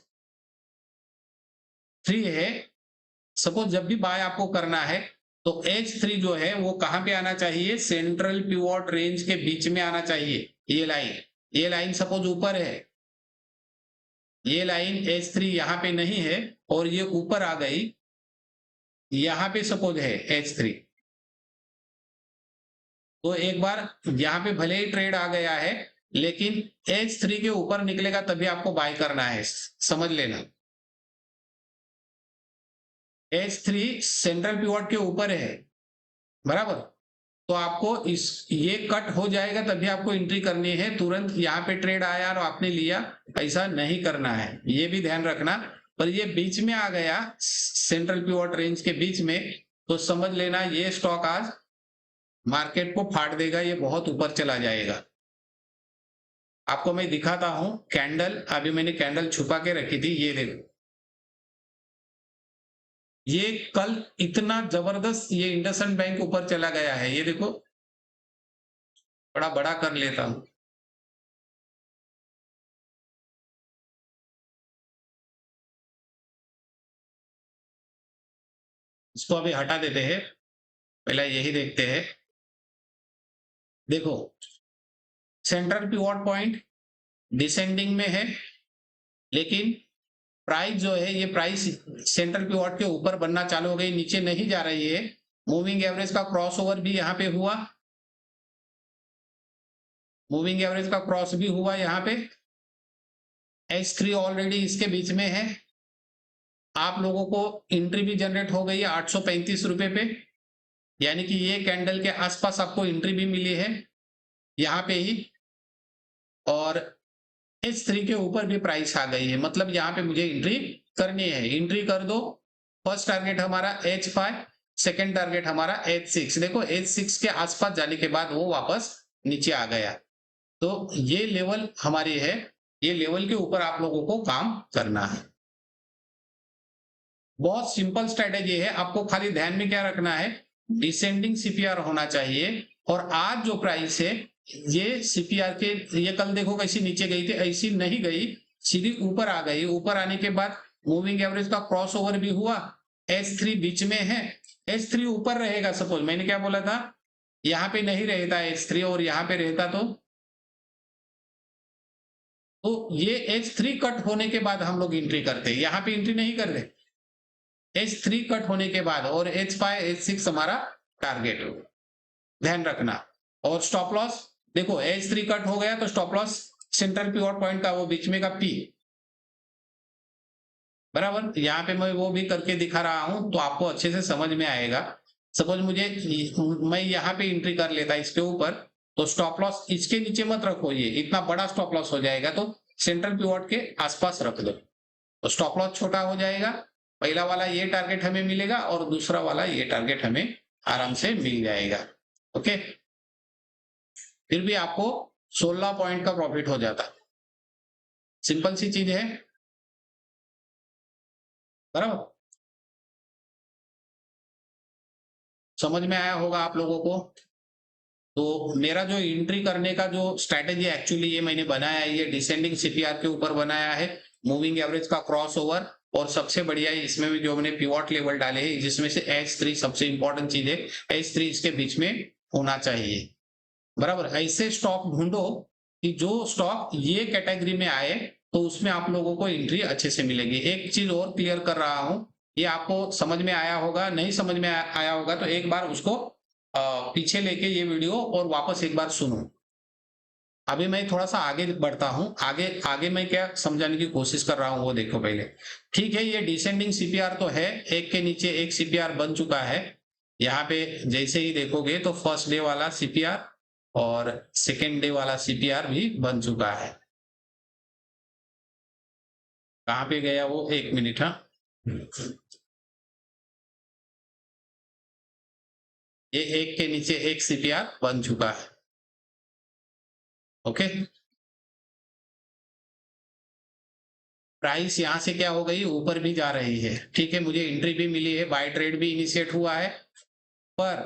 [SPEAKER 1] है, सपोज जब भी बाय आपको करना है तो H3 जो है वो कहां पे आना चाहिए, सेंट्रल पिवट रेंज के बीच में आना चाहिए। ये लाइन सपोज ऊपर है, ये लाइन H3 यहाँ पे नहीं है और ये ऊपर आ गई, यहाँ पे सपोज है H3, तो एक बार यहाँ पे भले ही ट्रेड आ गया है लेकिन H3 के ऊपर निकलेगा तभी आपको बाय करना है, समझ लेना। H3 सेंट्रल पिवट के ऊपर है, बराबर। तो आपको ये कट हो जाएगा तभी आपको एंट्री करनी है। तुरंत यहाँ पे ट्रेड आया और आपने लिया, ऐसा नहीं करना है, ये भी ध्यान रखना। पर ये बीच में आ गया सेंट्रल पिवट रेंज के बीच में, तो समझ लेना ये स्टॉक आज मार्केट को फाड़ देगा, ये बहुत ऊपर चला जाएगा। आपको मैं दिखाता हूं कैंडल, अभी मैंने कैंडल छुपा के रखी थी, ये देखो। ये कल इतना जबरदस्त ये इंडसइंड बैंक ऊपर चला गया है, ये देखो, बड़ा बड़ा कर लेता हूं। इसको अभी हटा देते हैं, पहले यही देखते हैं। देखो सेंट्रल पिवट पॉइंट डिसेंडिंग में है, लेकिन प्राइस जो है ये प्राइस सेंट्रल पिवट के ऊपर बनना चालू हो गई, नीचे नहीं जा रही है। मूविंग एवरेज का क्रॉसओवर भी यहाँ पे हुआ, मूविंग एवरेज का क्रॉस भी हुआ यहाँ पे। H3 ऑलरेडी इसके बीच में है। आप लोगों को एंट्री भी जनरेट हो गई है 835 रुपए पे, यानी कि ये कैंडल के आसपास आपको एंट्री भी मिली है यहाँ पे ही, और H3 के ऊपर भी प्राइस आ गई है, मतलब यहाँ पे मुझे एंट्री करनी है। एंट्री कर दो। फर्स्ट टारगेट हमारा H5, सेकेंड टारगेट हमारा H6। देखो H6 के आसपास जाने के बाद वो वापस नीचे आ गया, तो ये लेवल हमारी है, ये लेवल के ऊपर आप लोगों को काम करना है। बहुत सिंपल स्ट्रेटेजी है, आपको खाली ध्यान में क्या रखना है, डिसेंडिंग सीपीआर होना चाहिए। और आज जो प्राइस है ये सीपीआर के, ये कल देखो कैसी नीचे गई थी, ऐसी नहीं गई, सीधी ऊपर आ गई। ऊपर आने के बाद मूविंग एवरेज का क्रॉस ओवर भी हुआ। H3 बीच में है, H3 ऊपर रहेगा। सपोज मैंने क्या बोला था, यहाँ पे नहीं रहता H3 और यहाँ पे रहता तो ये H3 कट होने के बाद हम लोग एंट्री करते हैं, यहाँ पे एंट्री नहीं कर रहे। H3 कट होने के बाद, और H5 H6 हमारा टारगेट हो, ध्यान रखना। और स्टॉप लॉस देखो, H3 कट हो गया तो stop loss central pivot point का वो बीच में का P, बराबर। यहाँ पे मैं वो भी करके दिखा रहा हूं तो आपको अच्छे से समझ में आएगा। सपोज मैं यहाँ पे एंट्री कर लेता इसके ऊपर, तो स्टॉप लॉस इसके नीचे मत रखो, ये इतना बड़ा स्टॉप लॉस हो जाएगा, तो सेंट्रल पिवट के आसपास रख दो, तो स्टॉप लॉस छोटा हो जाएगा। पहला वाला ये टारगेट हमें मिलेगा और दूसरा वाला ये टारगेट हमें आराम से मिल जाएगा। ओके, फिर भी आपको 16 पॉइंट का प्रॉफिट हो जाता। सिंपल सी चीज है, बराबर। समझ में आया होगा आप लोगों को। तो मेरा जो एंट्री करने का जो स्ट्रैटेजी एक्चुअली ये मैंने बनाया है, ये डिसेंडिंग सीपीआर के ऊपर बनाया है, मूविंग एवरेज का क्रॉस ओवर, और सबसे बढ़िया है इसमें भी जो हमने पिवट लेवल डाले हैं, जिसमें से H3 सबसे इंपॉर्टेंट चीज है, H3 इसके बीच में होना चाहिए, बराबर। ऐसे स्टॉक ढूंढो कि जो स्टॉक ये कैटेगरी में आए तो उसमें आप लोगों को एंट्री अच्छे से मिलेगी। एक चीज और क्लियर कर रहा हूं, ये आपको समझ में आया होगा, नहीं समझ में आया होगा तो एक बार उसको पीछे लेके ये वीडियो और वापस एक बार सुनो। अभी मैं थोड़ा सा आगे बढ़ता हूं, आगे आगे मैं क्या समझाने की कोशिश कर रहा हूं वो देखो पहले। ठीक है, ये डिसेंडिंग सीपीआर तो है, एक के नीचे एक सीपीआर बन चुका है। यहाँ पे जैसे ही देखोगे तो फर्स्ट डे वाला सीपीआर और सेकेंड डे वाला सीपीआर भी बन चुका है। कहां पे गया वो, एक मिनट। हाँ, ये एक के नीचे एक सीपीआर बन चुका है। ओके, प्राइस यहाँ से क्या हो गई, ऊपर भी जा रही है, ठीक है, मुझे एंट्री भी मिली है, बाय ट्रेड भी इनिशिएट हुआ है। पर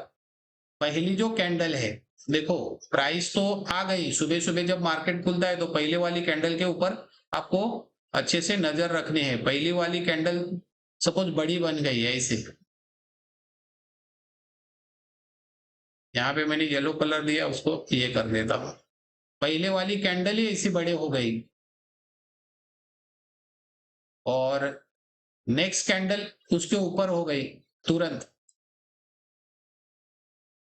[SPEAKER 1] पहली जो कैंडल है, देखो प्राइस तो आ गई, सुबह सुबह जब मार्केट खुलता है तो पहले वाली कैंडल के ऊपर आपको अच्छे से नजर रखनी है। पहली वाली कैंडल सपोज बड़ी बन गई है ऐसे, यहाँ पे मैंने येलो कलर दिया, उसको ये कर देता हूं। पहले वाली कैंडल ही ऐसी बड़े हो गई और नेक्स्ट कैंडल उसके ऊपर हो गई तुरंत,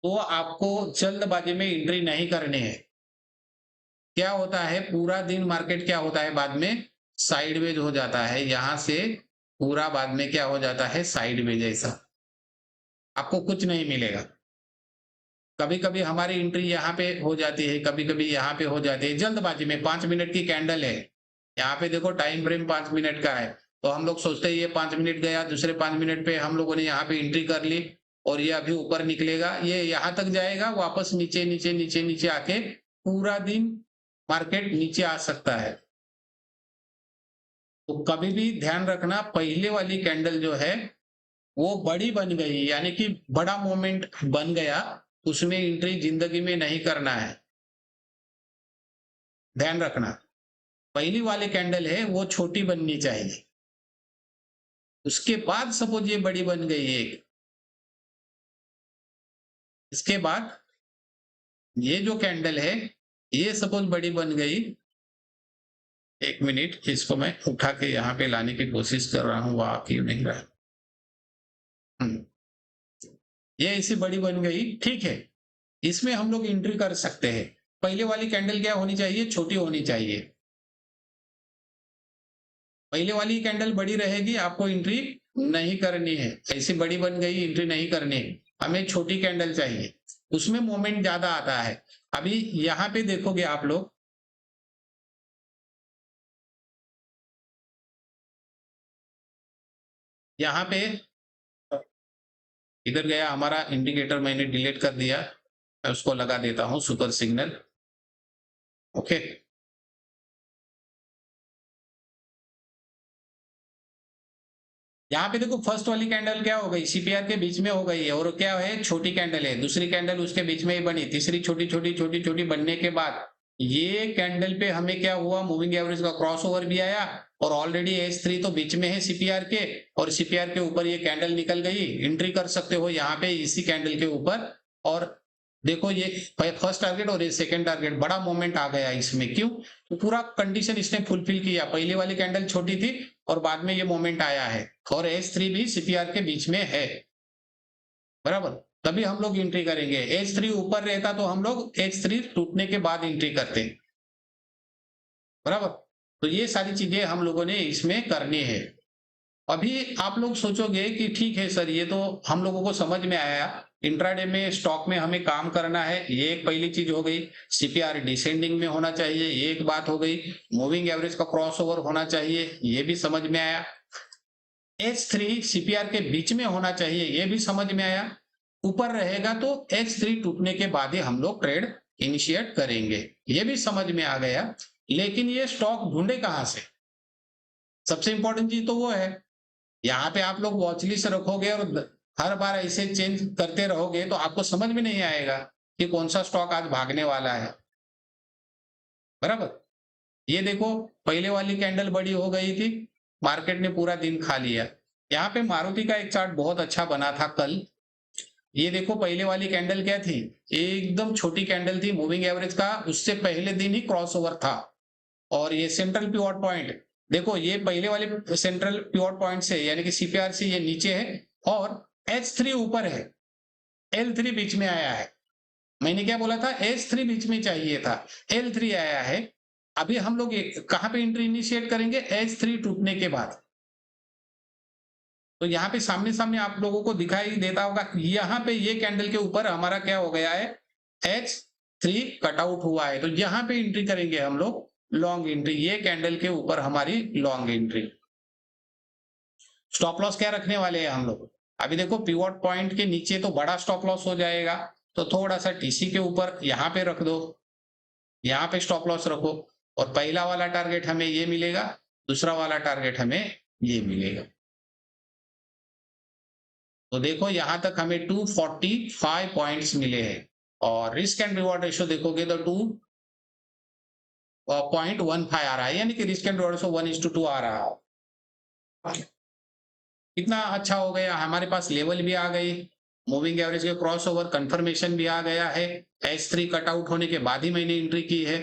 [SPEAKER 1] तो आपको जल्दबाजी में एंट्री नहीं करनी है। क्या होता है, पूरा दिन मार्केट क्या होता है, बाद में साइडवेज हो जाता है, यहां से पूरा बाद में क्या हो जाता है, साइडवेज जैसा, आपको कुछ नहीं मिलेगा। कभी कभी हमारी एंट्री यहाँ पे हो जाती है, कभी कभी यहाँ पे हो जाती है जल्दबाजी में। 5 मिनट की कैंडल है, यहाँ पे देखो टाइम फ्रेम 5 मिनट का है, तो हम लोग सोचते हैं ये 5 मिनट गया, दूसरे 5 मिनट पे हम लोगों ने यहाँ पे एंट्री कर ली और ये अभी ऊपर निकलेगा, ये यहाँ तक जाएगा, वापस नीचे नीचे नीचे नीचे आके पूरा दिन मार्केट नीचे आ सकता है। तो कभी भी ध्यान रखना, पहले वाली कैंडल जो है वो बड़ी बन गई, यानी कि बड़ा मोमेंट बन गया, उसमें एंट्री जिंदगी में नहीं करना है, ध्यान रखना। पहली वाली कैंडल है वो छोटी बननी चाहिए, उसके बाद सपोज ये बड़ी बन गई एक, इसके बाद ये जो कैंडल है ये सपोज बड़ी बन गई, 1 मिनट इसको मैं उठा के यहाँ पे लाने की कोशिश कर रहा हूँ, वहां क्यों नहीं रहा। ये ऐसी बड़ी बन गई, ठीक है, इसमें हम लोग एंट्री कर सकते हैं। पहले वाली कैंडल क्या होनी चाहिए, छोटी होनी चाहिए। पहले वाली कैंडल बड़ी रहेगी, आपको एंट्री नहीं करनी है, ऐसी बड़ी बन गई एंट्री नहीं करनी है, हमें छोटी कैंडल चाहिए, उसमें मोमेंट ज्यादा आता है। अभी यहाँ पे देखोगे आप लोग, यहाँ पे इधर गया हमारा इंडिकेटर, मैंने डिलीट कर दिया, मैं उसको लगा देता हूं सुपर सिग्नल, ओके। यहाँ पे देखो फर्स्ट वाली कैंडल क्या हो गई, सीपीआर के बीच में हो गई है, और क्या है, छोटी कैंडल है, दूसरी कैंडल उसके बीच में ही बनी, तीसरी छोटी छोटी छोटी छोटी बनने के बाद ये कैंडल पे हमें क्या हुआ, मूविंग एवरेज का क्रॉसओवर भी आया, और ऑलरेडी H3 तो बीच में है सीपीआर के, और सीपीआर के ऊपर ये कैंडल निकल गई, एंट्री कर सकते हो यहाँ पे इसी कैंडल के ऊपर। और देखो ये फर्स्ट टारगेट और ये सेकंड टारगेट, बड़ा मोमेंट आ गया इसमें, क्यों, तो पूरा कंडीशन इसने फुलफिल किया, पहले वाली कैंडल छोटी थी और बाद में ये मोमेंट आया है, और H3 भी सीपीआर के बीच में है, बराबर, तभी हम लोग एंट्री करेंगे। H3 ऊपर रहता तो हम लोग H3 टूटने के बाद एंट्री करते, बराबर। तो ये सारी चीजें हम लोगों ने इसमें करनी है। अभी आप लोग सोचोगे कि ठीक है सर, ये तो हम लोगों को समझ में आया, इंट्राडे में स्टॉक में हमें काम करना है, ये एक पहली चीज हो गई, सीपीआर डिसेंडिंग में होना चाहिए, ये एक बात हो गई, मूविंग एवरेज का क्रॉसओवर होना चाहिए, ये भी समझ में आया, H3 सीपीआर के बीच में होना चाहिए, ये भी समझ में आया, ऊपर रहेगा तो H3 टूटने के बाद ही हम लोग ट्रेड इनिशिएट करेंगे, ये भी समझ में आ गया। लेकिन ये स्टॉक ढूंढे कहां से, सबसे इंपॉर्टेंट चीज तो वो है। यहाँ पे आप लोग वॉच लिस्ट रखोगे और हर बार ऐसे चेंज करते रहोगे तो आपको समझ में नहीं आएगा कि कौन सा स्टॉक आज भागने वाला है, बराबर। ये देखो पहले वाली कैंडल बड़ी हो गई थी, मार्केट ने पूरा दिन खा लिया। यहाँ पे मारुति का एक चार्ट बहुत अच्छा बना था कल, ये देखो पहले वाली कैंडल क्या थी, एकदम छोटी कैंडल थी, मूविंग एवरेज का उससे पहले दिन ही क्रॉसओवर था, और ये सेंट्रल पिवट पॉइंट देखो, ये पहले वाले सेंट्रल पिवट पॉइंट से यानी कि सीपीआर से ये नीचे है, और H3 ऊपर है, L3 बीच में आया है। मैंने क्या बोला था, H3 बीच में चाहिए था, L3 आया है। अभी हम लोग कहां पे एंट्री इनिशिएट करेंगे, H3 टूटने के बाद। तो यहाँ पे सामने सामने आप लोगों को दिखाई देता होगा, यहाँ पे ये कैंडल के ऊपर हमारा क्या हो गया है, H3 कटआउट हुआ है, तो यहाँ पे एंट्री करेंगे हम लोग लॉन्ग एंट्री, ये कैंडल के ऊपर हमारी लॉन्ग एंट्री। स्टॉप लॉस क्या रखने वाले हैं हम लोग, अभी देखो पिवट पॉइंट के नीचे तो बड़ा स्टॉप लॉस हो जाएगा, तो थोड़ा सा टीसी के ऊपर यहाँ पे रख दो, यहाँ पे स्टॉप लॉस रखो, और पहला वाला टारगेट हमें ये मिलेगा, दूसरा वाला टारगेट हमें ये मिलेगा। तो देखो यहां तक हमें 245 पॉइंट्स मिले हैं और रिस्क एंड रिवॉर्ड रेशियो देखोगे तो 2.15 आ रहा है, यानी कि रिस्क एंड रिवॉर्ड रेशियो 1:2 आ रहा है। कितना अच्छा हो गया, हमारे पास लेवल भी आ गई, मूविंग एवरेज के क्रॉस ओवर कंफर्मेशन भी आ गया है। H3 कट आउट होने के बाद ही मैंने एंट्री की है।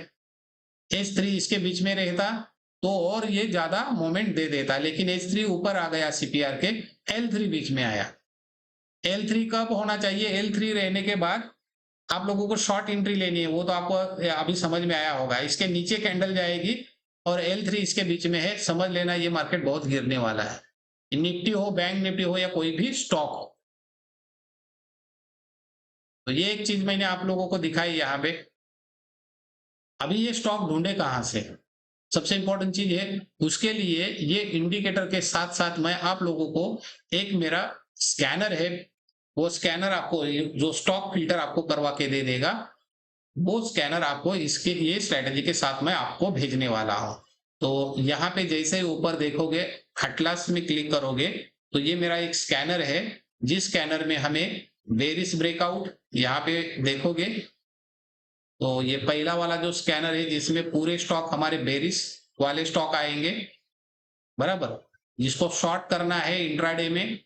[SPEAKER 1] H3 इसके बीच में रहता तो और ये ज्यादा मोमेंट दे देता, लेकिन H3 ऊपर आ गया CPR के, L3 बीच में आया। L3 कब होना चाहिए? L3 रहने के बाद आप लोगों को शॉर्ट एंट्री लेनी है, वो तो आपको अभी समझ में आया होगा। इसके नीचे कैंडल जाएगी और L3 इसके बीच में है, समझ लेना ये मार्केट बहुत गिरने वाला है। निफ्टी हो, बैंक निफ्टी हो या कोई भी स्टॉक हो। तो ये एक चीज मैंने आप लोगों को दिखाई यहाँ पे। अभी ये स्टॉक ढूंढे कहां से, सबसे इंपॉर्टेंट चीज है, उसके लिए ये इंडिकेटर के साथ साथ मैं आप लोगों को एक मेरा स्कैनर है, वो स्कैनर आपको जो स्टॉक फिल्टर आपको करवा के दे देगा, वो स्कैनर आपको इसके ये स्ट्रेटेजी के साथ मैं आपको भेजने वाला हूं। तो यहाँ पे जैसे ही ऊपर देखोगे अटलास में क्लिक करोगे तो ये मेरा एक स्कैनर है, जिस स्कैनर में हमें बेरिश ब्रेकआउट यहाँ पे देखोगे तो ये पहला वाला जो स्कैनर है जिसमें पूरे स्टॉक हमारे बेरिश वाले स्टॉक आएंगे, बराबर। जिसको शॉर्ट करना है इंट्राडे में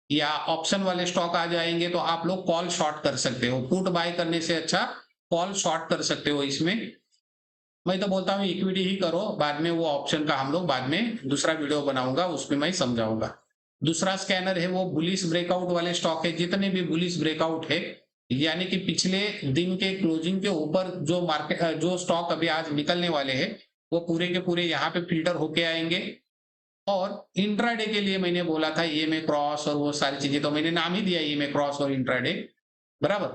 [SPEAKER 1] या ऑप्शन वाले स्टॉक आ जाएंगे तो आप लोग कॉल शॉर्ट कर सकते हो, पुट बाय करने से अच्छा कॉल शॉर्ट कर सकते हो। इसमें मैं तो बोलता हूँ इक्विटी ही करो, बाद में वो ऑप्शन का हम लोग बाद में दूसरा वीडियो बनाऊंगा, उसमें मैं समझाऊंगा। दूसरा स्कैनर है वो बुलिश ब्रेकआउट वाले स्टॉक है, जितने भी बुलिश ब्रेकआउट है यानी कि पिछले दिन के क्लोजिंग के ऊपर जो मार्केट जो स्टॉक अभी आज निकलने वाले हैं वो पूरे के पूरे यहाँ पे फिल्टर होके आएंगे। और इंट्राडे के लिए मैंने बोला था EMA क्रॉस और वो सारी चीजें, तो मैंने नाम ही दिया EMA क्रॉस और इंट्राडे, बराबर।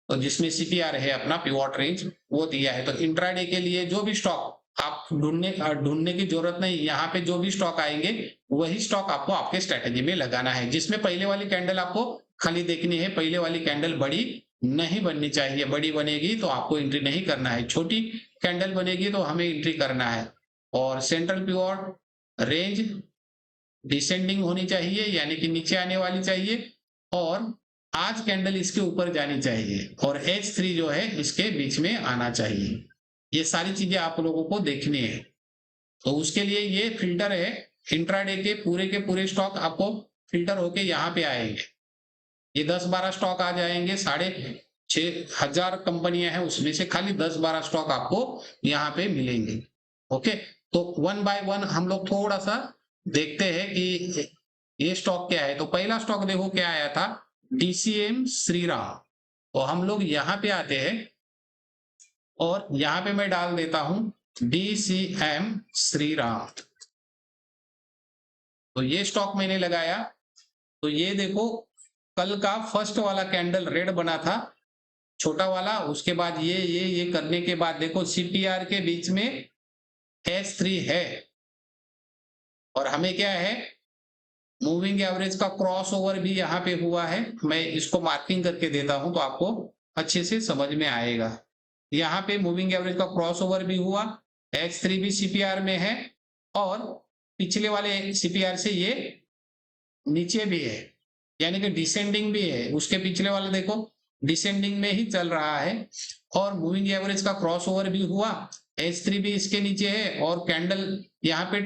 [SPEAKER 1] तो जिसमें CPR है अपना पिवोट रेंज वो दिया है। तो इंट्राडे के लिए जो भी स्टॉक आप ढूंढने की जरूरत नहीं, यहाँ पे जो भी स्टॉक आएंगे वही स्टॉक आपको आपके स्ट्रेटेजी में लगाना है। जिसमें पहले वाली कैंडल आपको खाली देखनी है, पहले वाली कैंडल बड़ी नहीं बननी चाहिए, बड़ी बनेगी तो आपको एंट्री नहीं करना है, छोटी कैंडल बनेगी तो हमें एंट्री करना है। और सेंट्रल पिवोट रेंज डिसेंडिंग होनी चाहिए, यानी कि नीचे आने वाली चाहिए, और आज कैंडल इसके ऊपर जानी चाहिए, और H3 जो है इसके बीच में आना चाहिए। ये सारी चीजें आप लोगों को देखनी है। तो उसके लिए ये फिल्टर है, इंट्राडे के पूरे स्टॉक आपको फिल्टर होके यहाँ पे आएंगे। ये 10-12 स्टॉक आ जाएंगे, 6,500 कंपनियां हैं, उसमें से खाली 10-12 स्टॉक आपको यहाँ पे मिलेंगे। ओके, तो वन बाय वन हम लोग थोड़ा सा देखते हैं कि ये स्टॉक क्या है। तो पहला स्टॉक देखो क्या आया था, DCM श्रीराम। तो हम लोग यहाँ पे आते हैं और यहाँ पे मैं डाल देता हूं DCM श्रीराम। तो ये स्टॉक मैंने लगाया, तो ये देखो कल का फर्स्ट वाला कैंडल रेड बना था, छोटा वाला, उसके बाद ये करने के बाद देखो CPR के बीच में H3 है और हमें क्या है, मूविंग एवरेज का क्रॉस ओवर भी यहाँ पे हुआ है। मैं इसको मार्किंग करके देता हूं तो आपको अच्छे से समझ में आएगा। यहाँ पे मूविंग एवरेज का क्रॉस ओवर भी हुआ, H3 भी CPR में है और पिछले वाले CPR से ये नीचे भी है, यानी कि डिसेंडिंग भी है। उसके पिछले वाले देखो डिसेंडिंग में ही चल रहा है और मूविंग एवरेज का क्रॉस ओवर भी हुआ, H3 भी इसके नीचे है और कैंडल यहाँ पे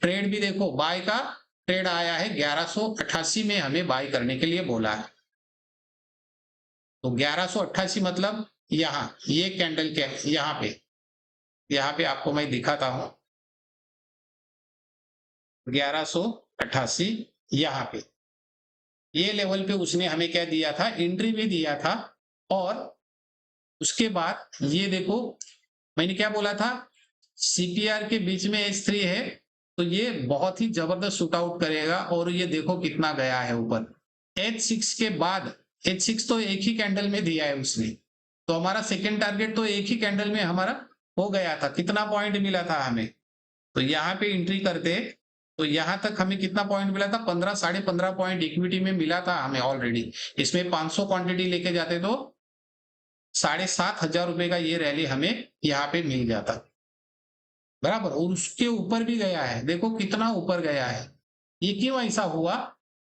[SPEAKER 1] ट्रेड भी देखो, बाय का ट्रेड आया है 1188 में, हमें बाय करने के लिए बोला है। तो 1188 मतलब यहाँ ये कैंडल क्या है, यहाँ पे आपको मैं दिखाता हूं 1188 यहाँ पे ये लेवल पे उसने हमें क्या दिया था, एंट्री भी दिया था। और उसके बाद ये देखो मैंने क्या बोला था, CPR के बीच में H3 है तो ये बहुत ही जबरदस्त शूट आउट करेगा और ये देखो कितना गया है ऊपर। H6 के बाद, H6 तो एक ही कैंडल में दिया है उसने, तो हमारा सेकेंड टारगेट तो एक ही कैंडल में हमारा हो गया था। कितना पॉइंट मिला था हमें, तो यहाँ पे एंट्री करते तो यहाँ तक हमें कितना पॉइंट मिला था, 15 15.5 पॉइंट इक्विटी में मिला था हमें ऑलरेडी। इसमें 500 क्वांटिटी लेके जाते तो 7,500 रुपए का ये रैली हमें यहाँ पे मिल जाता। बराबर, और उसके ऊपर भी गया है, देखो कितना ऊपर गया है। ये क्यों ऐसा हुआ?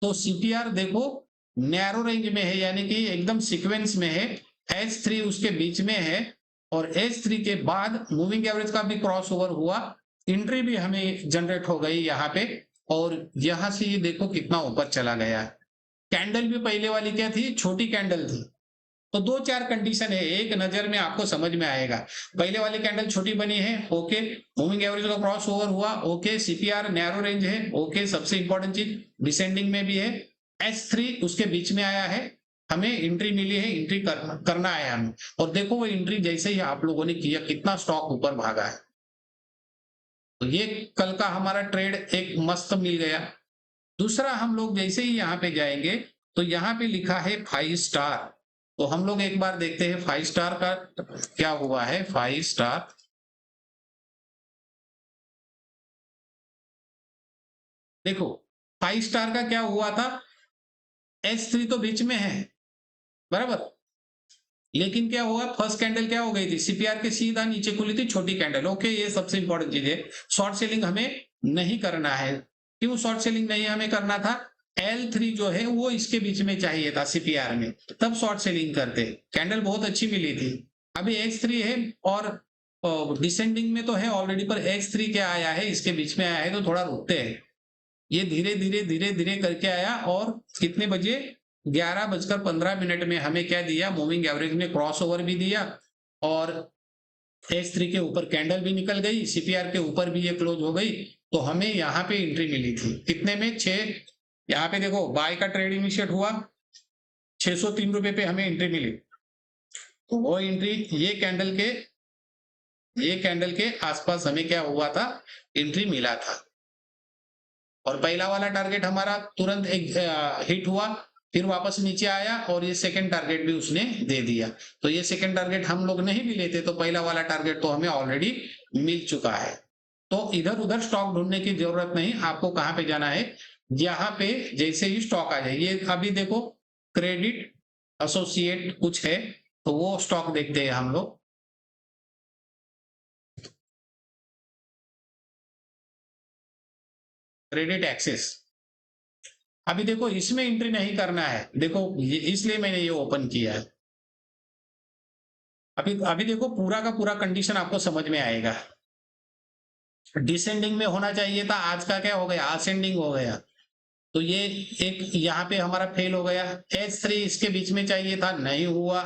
[SPEAKER 1] तो सीपीआर देखो नैरो रेंज में है, यानी कि एकदम सीक्वेंस में है, H3 उसके बीच में है, और H3 के बाद मूविंग एवरेज का भी क्रॉस ओवर हुआ, एंट्री भी हमें जनरेट हो गई यहाँ पे, और यहां से ये देखो कितना ऊपर चला गया है। कैंडल भी पहले वाली क्या थी, छोटी कैंडल थी। तो दो चार कंडीशन है, एक नजर में आपको समझ में आएगा। पहले वाली कैंडल छोटी बनी है, ओके, मूविंग एवरेज का क्रॉस ओवर हुआ, ओके, सीपीआर नैरो रेंज है, ओके, सबसे इंपॉर्टेंट चीज डिसेंडिंग में भी है, S3 उसके बीच में आया है, हमें एंट्री मिली है, एंट्री करना है हमें, और देखो वो एंट्री जैसे ही आप लोगों ने किया कितना स्टॉक ऊपर भागा है। तो ये कल का हमारा ट्रेड एक मस्त मिल गया। दूसरा हम लोग जैसे ही यहाँ पे जाएंगे तो यहाँ पे लिखा है 5 स्टार, तो हम लोग एक बार देखते हैं 5 स्टार का क्या हुआ है। 5 स्टार, देखो 5 स्टार का क्या हुआ था, H3 तो बीच में है, बराबर, लेकिन क्या हुआ, फर्स्ट कैंडल क्या हो गई थी, सीपीआर के सीधा नीचे खुली थी छोटी कैंडल, ओके, ये सबसे इंपॉर्टेंट चीज है। शॉर्ट सेलिंग हमें नहीं करना है, क्यों शॉर्ट सेलिंग नहीं हमें करना था, L3 जो है वो इसके बीच में चाहिए था सीपीआर में, तब शॉर्ट सेलिंग करते, कैंडल बहुत अच्छी मिली थी। अभी H3 है और डिसेंडिंग में तो है ऑलरेडी, पर H3 क्या आया है, इसके बीच में आया है, तो थोड़ा रुकते हैं। ये धीरे धीरे धीरे धीरे करके आया, और कितने बजे, 11:15 में हमें क्या दिया, मूविंग एवरेज में क्रॉस ओवर भी दिया, और H3 के ऊपर कैंडल भी निकल गई, सीपीआर के ऊपर भी ये क्लोज हो गई, तो हमें यहाँ पे एंट्री मिली थी कितने में, 6, यहाँ पे देखो बाय का ट्रेड इनिशिएट हुआ, 603 रुपए पे हमें एंट्री मिली, तो वो एंट्री ये कैंडल के आसपास हमें क्या हुआ था, एंट्री मिला था, और पहला वाला टारगेट हमारा तुरंत एक हिट हुआ, फिर वापस नीचे आया, और ये सेकंड टारगेट भी उसने दे दिया। तो ये सेकंड टारगेट हम लोग नहीं भी लेते तो पहला वाला टारगेट तो हमें ऑलरेडी मिल चुका है। तो इधर उधर स्टॉक ढूंढने की जरूरत नहीं, आपको कहां पे जाना है, यहाँ पे जैसे ही स्टॉक आ जाए, ये अभी देखो क्रेडिट एसोसिएट कुछ है, तो वो स्टॉक देखते हैं हम लोग। क्रेडिट एक्सेस, अभी देखो इसमें एंट्री नहीं करना है, देखो इसलिए मैंने ये ओपन किया है। अभी अभी देखो पूरा का पूरा कंडीशन आपको समझ में आएगा। डिसेंडिंग में होना चाहिए था, आज का क्या हो गया, असेंडिंग हो गया, तो ये एक यहाँ पे हमारा फेल हो गया। H3 इसके बीच में चाहिए था, नहीं हुआ,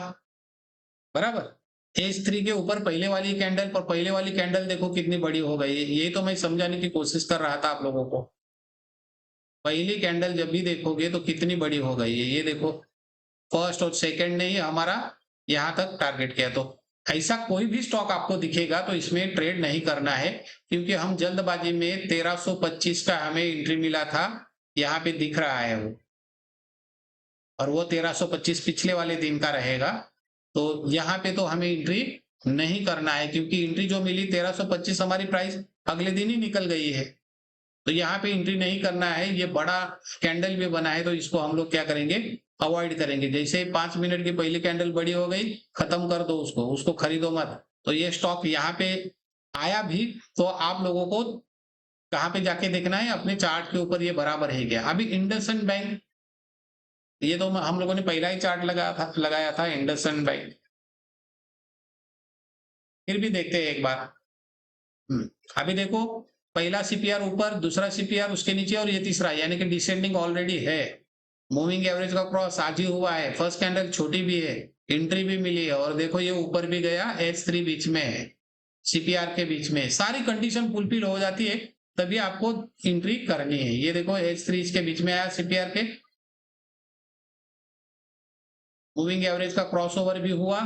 [SPEAKER 1] बराबर। H3 के ऊपर पहले वाली कैंडल, पर पहले वाली कैंडल देखो कितनी बड़ी हो गई, ये तो मैं समझाने की कोशिश कर रहा था आप लोगों को। पहली कैंडल जब भी देखोगे तो कितनी बड़ी हो गई है, ये देखो, फर्स्ट और सेकंड ने ही हमारा यहाँ तक टारगेट किया। तो ऐसा कोई भी स्टॉक आपको दिखेगा तो इसमें ट्रेड नहीं करना है, क्योंकि हम जल्दबाजी में 1325 का हमें एंट्री मिला था, यहाँ पे दिख रहा है वो, और वो 1325 पिछले वाले दिन का रहेगा, तो यहाँ पे तो हमें एंट्री नहीं करना है, क्योंकि एंट्री जो मिली 1325 हमारी प्राइस अगले दिन ही निकल गई है, तो यहाँ पे एंट्री नहीं करना है। ये बड़ा कैंडल भी बना है तो इसको हम लोग क्या करेंगे, अवॉइड करेंगे। जैसे 5 मिनट की पहली कैंडल बड़ी हो गई, खत्म कर दो उसको, उसको खरीदो मत। तो ये स्टॉक यहाँ पे आया भी, तो आप लोगों को कहाँ पे जाके देखना है, अपने चार्ट के ऊपर ये बराबर है क्या। अभी इंडसइंड बैंक, ये तो हम लोगों ने पहला ही चार्ट लगाया था इंडसइंड बैंक, फिर भी देखते हैं एक बार। अभी देखो पहला सीपीआर ऊपर, दूसरा सीपीआर उसके नीचे, और ये तीसरा, यानी कि डिसेंडिंग ऑलरेडी है। मूविंग एवरेज का क्रॉस आज ही हुआ है, फर्स्ट कैंडल छोटी भी है, एंट्री भी मिली है, और देखो ये ऊपर भी गया, H3 बीच में है, सीपीआर के बीच में, सारी कंडीशन फुलफिल हो जाती है तभी आपको एंट्री करनी है। ये देखो H3 इसके बीच में आया सीपीआर के, मूविंग एवरेज का क्रॉस ओवर भी हुआ,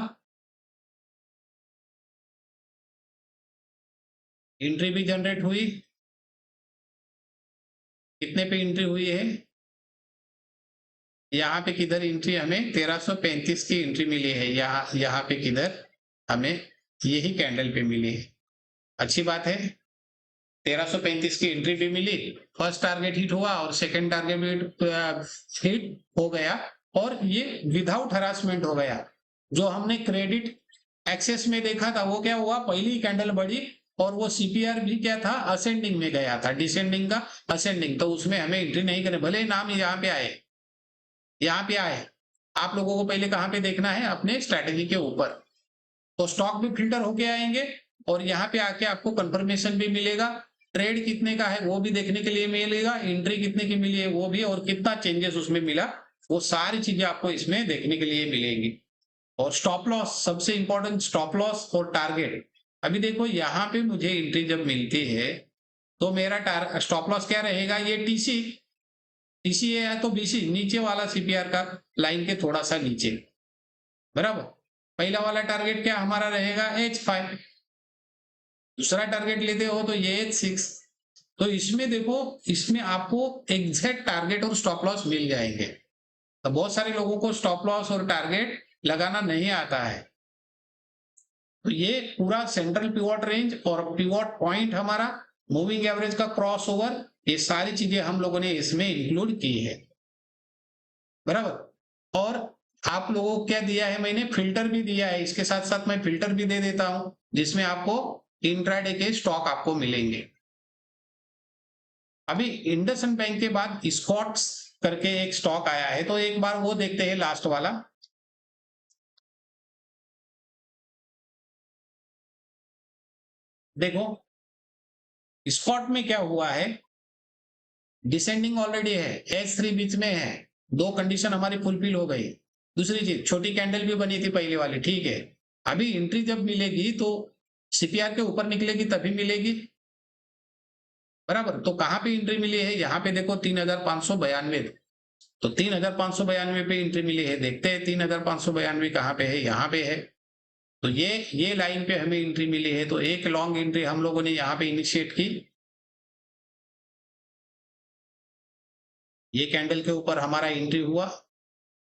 [SPEAKER 1] एंट्री भी जनरेट हुई, कितने पे एंट्री हुई है, यहाँ पे किधर एंट्री, हमें 1335 की एंट्री मिली है, यहाँ पे किधर हमें यही कैंडल पे मिली है। अच्छी बात है, 1335 की एंट्री भी मिली, फर्स्ट टारगेट हिट हुआ और सेकंड टारगेट भी हिट हो गया, और ये विदाउट हरासमेंट हो गया। जो हमने क्रेडिट एक्सेस में देखा था वो क्या हुआ, पहली कैंडल बढ़ी, और वो सीपीआर भी क्या था, असेंडिंग में गया था, डिसेंडिंग का असेंडिंग, तो उसमें हमें एंट्री नहीं करनी, भले नाम यहाँ पे आए, यहाँ पे आए। आप लोगों को पहले कहाँ पे देखना है, अपने स्ट्रैटेजी के ऊपर। तो स्टॉक भी फिल्टर होके आएंगे और यहाँ पे आके आपको कंफर्मेशन भी मिलेगा, ट्रेड कितने का है वो भी देखने के लिए मिलेगा, एंट्री कितने की मिली है वो भी, और कितना चेंजेस उसमें मिला, वो सारी चीजें आपको इसमें देखने के लिए मिलेंगी। और स्टॉप लॉस, सबसे इंपॉर्टेंट स्टॉप लॉस और टारगेट। अभी देखो यहाँ पे मुझे एंट्री जब मिलती है तो मेरा स्टॉप लॉस क्या रहेगा, ये टीसी, टीसीए है तो बीसी, नीचे वाला सीपीआर का लाइन के थोड़ा सा नीचे, बराबर। पहला वाला टारगेट क्या हमारा रहेगा, H5, दूसरा टारगेट लेते हो तो ये H6। तो इसमें देखो, इसमें आपको एग्जैक्ट टारगेट और स्टॉप लॉस मिल जाएंगे। तो बहुत सारे लोगों को स्टॉप लॉस और टारगेट लगाना नहीं आता है। तो ये पूरा सेंट्रल पिवोट रेंज और पिवोट पॉइंट हमारा, मूविंग एवरेज का क्रॉस ओवर, ये सारी चीजें हम लोगों ने इसमें इंक्लूड की है, बराबर। और आप लोगों को क्या दिया है, मैंने फिल्टर भी दिया है, इसके साथ साथ मैं फिल्टर भी दे देता हूं जिसमें आपको इंट्राडे के स्टॉक आपको मिलेंगे। अभी इंडसइंड बैंक के बाद स्कॉट्स करके एक स्टॉक आया है, तो एक बार वो देखते हैं, लास्ट वाला। देखो स्कॉट में क्या हुआ है, डिसेंडिंग ऑलरेडी है, H3 बीच में है, दो कंडीशन हमारी फुलफिल हो गई। दूसरी चीज, छोटी कैंडल भी बनी थी पहले वाली, ठीक है। अभी एंट्री जब मिलेगी तो सीपीआर के ऊपर निकलेगी तभी मिलेगी, बराबर। तो कहां पे एंट्री मिली है, यहाँ पे देखो 3592, तो 3592 पे एंट्री मिली है। देखते हैं 3592 कहाँ पे है, यहाँ पे है। तो ये लाइन पे हमें एंट्री मिली है, तो एक लॉन्ग एंट्री हम लोगों ने यहाँ पे इनिशिएट की। ये कैंडल के ऊपर हमारा एंट्री हुआ।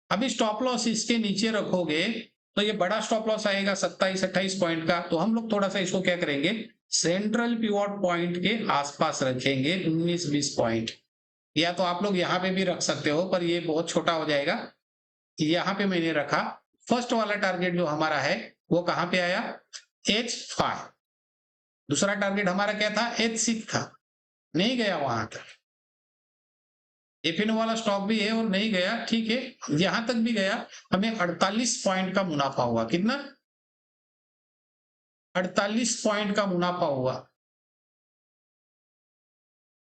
[SPEAKER 1] अभी स्टॉप लॉस इसके नीचे रखोगे तो ये बड़ा स्टॉप लॉस आएगा 27-28 पॉइंट का, तो हम लोग थोड़ा सा इसको क्या करेंगे, सेंट्रल पिवोट पॉइंट के आसपास रखेंगे, 19-20 पॉइंट। या तो आप लोग यहाँ पे भी रख सकते हो, पर ये बहुत छोटा हो जाएगा। यहाँ पे मैंने रखा। फर्स्ट वाला टारगेट जो हमारा है वो कहाँ पे आया, H5। दूसरा टारगेट हमारा क्या था, H6 था, नहीं गया वहां तक। एफिनो वाला स्टॉक भी है और नहीं गया, ठीक है, यहां तक भी गया, हमें 48 पॉइंट का मुनाफा हुआ। कितना, 48 पॉइंट का मुनाफा हुआ।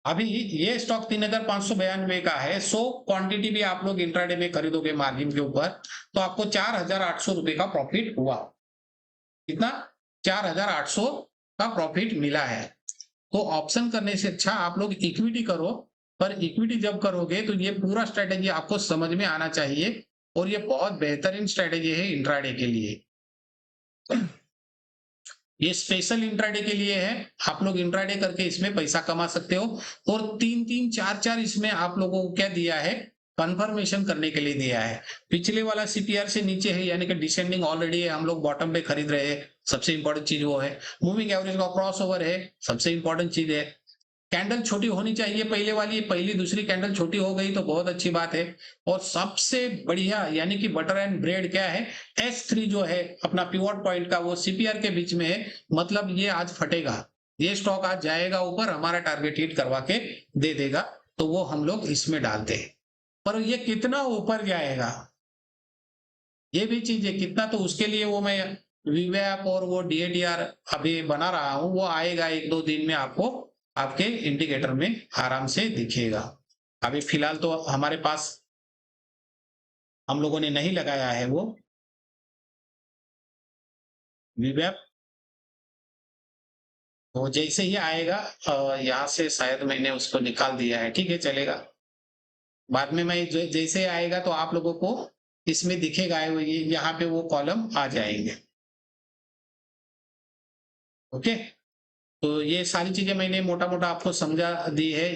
[SPEAKER 1] अभी ये स्टॉक 3592 का है, 100 क्वांटिटी भी आप लोग इंट्राडे में खरीदोगे मार्जिन के ऊपर, तो आपको 4800 रुपए का प्रॉफिट हुआ। कितना, 4800 का प्रॉफिट मिला है। तो ऑप्शन करने से अच्छा आप लोग इक्विटी करो, पर इक्विटी जब करोगे तो ये पूरा स्ट्रेटेजी आपको समझ में आना चाहिए, और ये बहुत बेहतरीन स्ट्रेटेजी है इंट्राडे के लिए। ये स्पेशल इंट्राडे के लिए है, आप लोग इंट्राडे करके इसमें पैसा कमा सकते हो। और 3-3, 4-4 इसमें आप लोगों को क्या दिया है, कंफर्मेशन करने के लिए दिया है। पिछले वाला सीपीआर से नीचे है, यानी कि डिसेंडिंग ऑलरेडी है, हम लोग बॉटम पे खरीद रहे हैं, सबसे इंपॉर्टेंट चीज वो है। मूविंग एवरेज का क्रॉस ओवर है, सबसे इंपॉर्टेंट चीज है। कैंडल छोटी होनी चाहिए, पहले वाली, पहली दूसरी कैंडल छोटी हो गई तो बहुत अच्छी बात है। और सबसे बढ़िया यानी कि बटर एंड ब्रेड क्या है, H3 जो है अपना पिवोट पॉइंट का, वो सीपीआर के बीच में है, मतलब ये आज फटेगा, ये स्टॉक आज जाएगा ऊपर, हमारा टारगेट हिट करवा के दे देगा, तो वो हम लोग इसमें डालते हैं। पर ये कितना ऊपर जाएगा, ये भी चीज है कितना, तो उसके लिए वो मैं वीवैप और वो डीएडीआर अभी बना रहा हूं, वो आएगा 1-2 दिन में, आपको आपके इंडिकेटर में आराम से दिखेगा। अभी फिलहाल तो हमारे पास हम लोगों ने नहीं लगाया है वो वीवैप, तो जैसे ही आएगा यहाँ से शायद मैंने उसको निकाल दिया है, ठीक है, चलेगा। बाद में मैं जैसे आएगा तो आप लोगों को इसमें दिखेगा, यहाँ पे वो कॉलम आ जाएंगे। ओके, तो ये सारी चीजें मैंने मोटा मोटा आपको समझा दी है।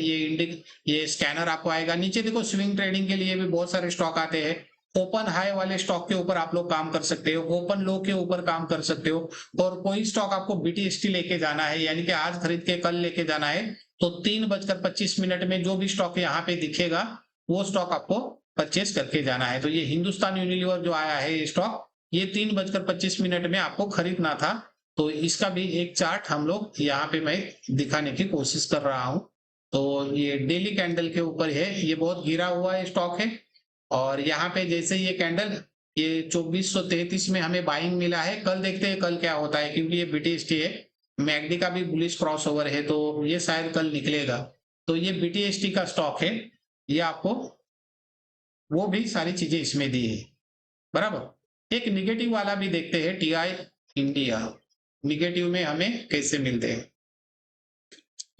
[SPEAKER 1] ये स्कैनर आपको आएगा। नीचे देखो स्विंग ट्रेडिंग के लिए भी बहुत सारे स्टॉक आते हैं। ओपन हाई वाले स्टॉक के ऊपर आप लोग काम कर सकते हो, ओपन लो के ऊपर काम कर सकते हो। और कोई स्टॉक आपको बीटीएसटी लेके जाना है, यानी कि आज खरीद के कल लेके जाना है, तो 3:25 में जो भी स्टॉक यहाँ पे दिखेगा वो स्टॉक आपको परचेस करके जाना है। तो ये हिंदुस्तान यूनिलीवर जो आया है ये स्टॉक, ये 3:25 में आपको खरीदना था, तो इसका भी एक चार्ट हम लोग यहाँ पे मैं दिखाने की कोशिश कर रहा हूँ। तो ये डेली कैंडल के ऊपर है, ये बहुत गिरा हुआ है स्टॉक है। और यहाँ पे जैसे ये कैंडल ये 2433 में हमें बाइंग मिला है। कल देखते हैं कल क्या होता है, क्योंकि ये बीटीएसटी है, मैकडी का भी बुलिश क्रॉसओवर है, तो ये शायद कल निकलेगा। तो ये बीटीएसटी का स्टॉक है, ये आपको वो भी सारी चीजें इसमें दी है बराबर। एक निगेटिव वाला भी देखते हैं, टीआई इंडिया, निगेटिव में हमें कैसे मिलते हैं।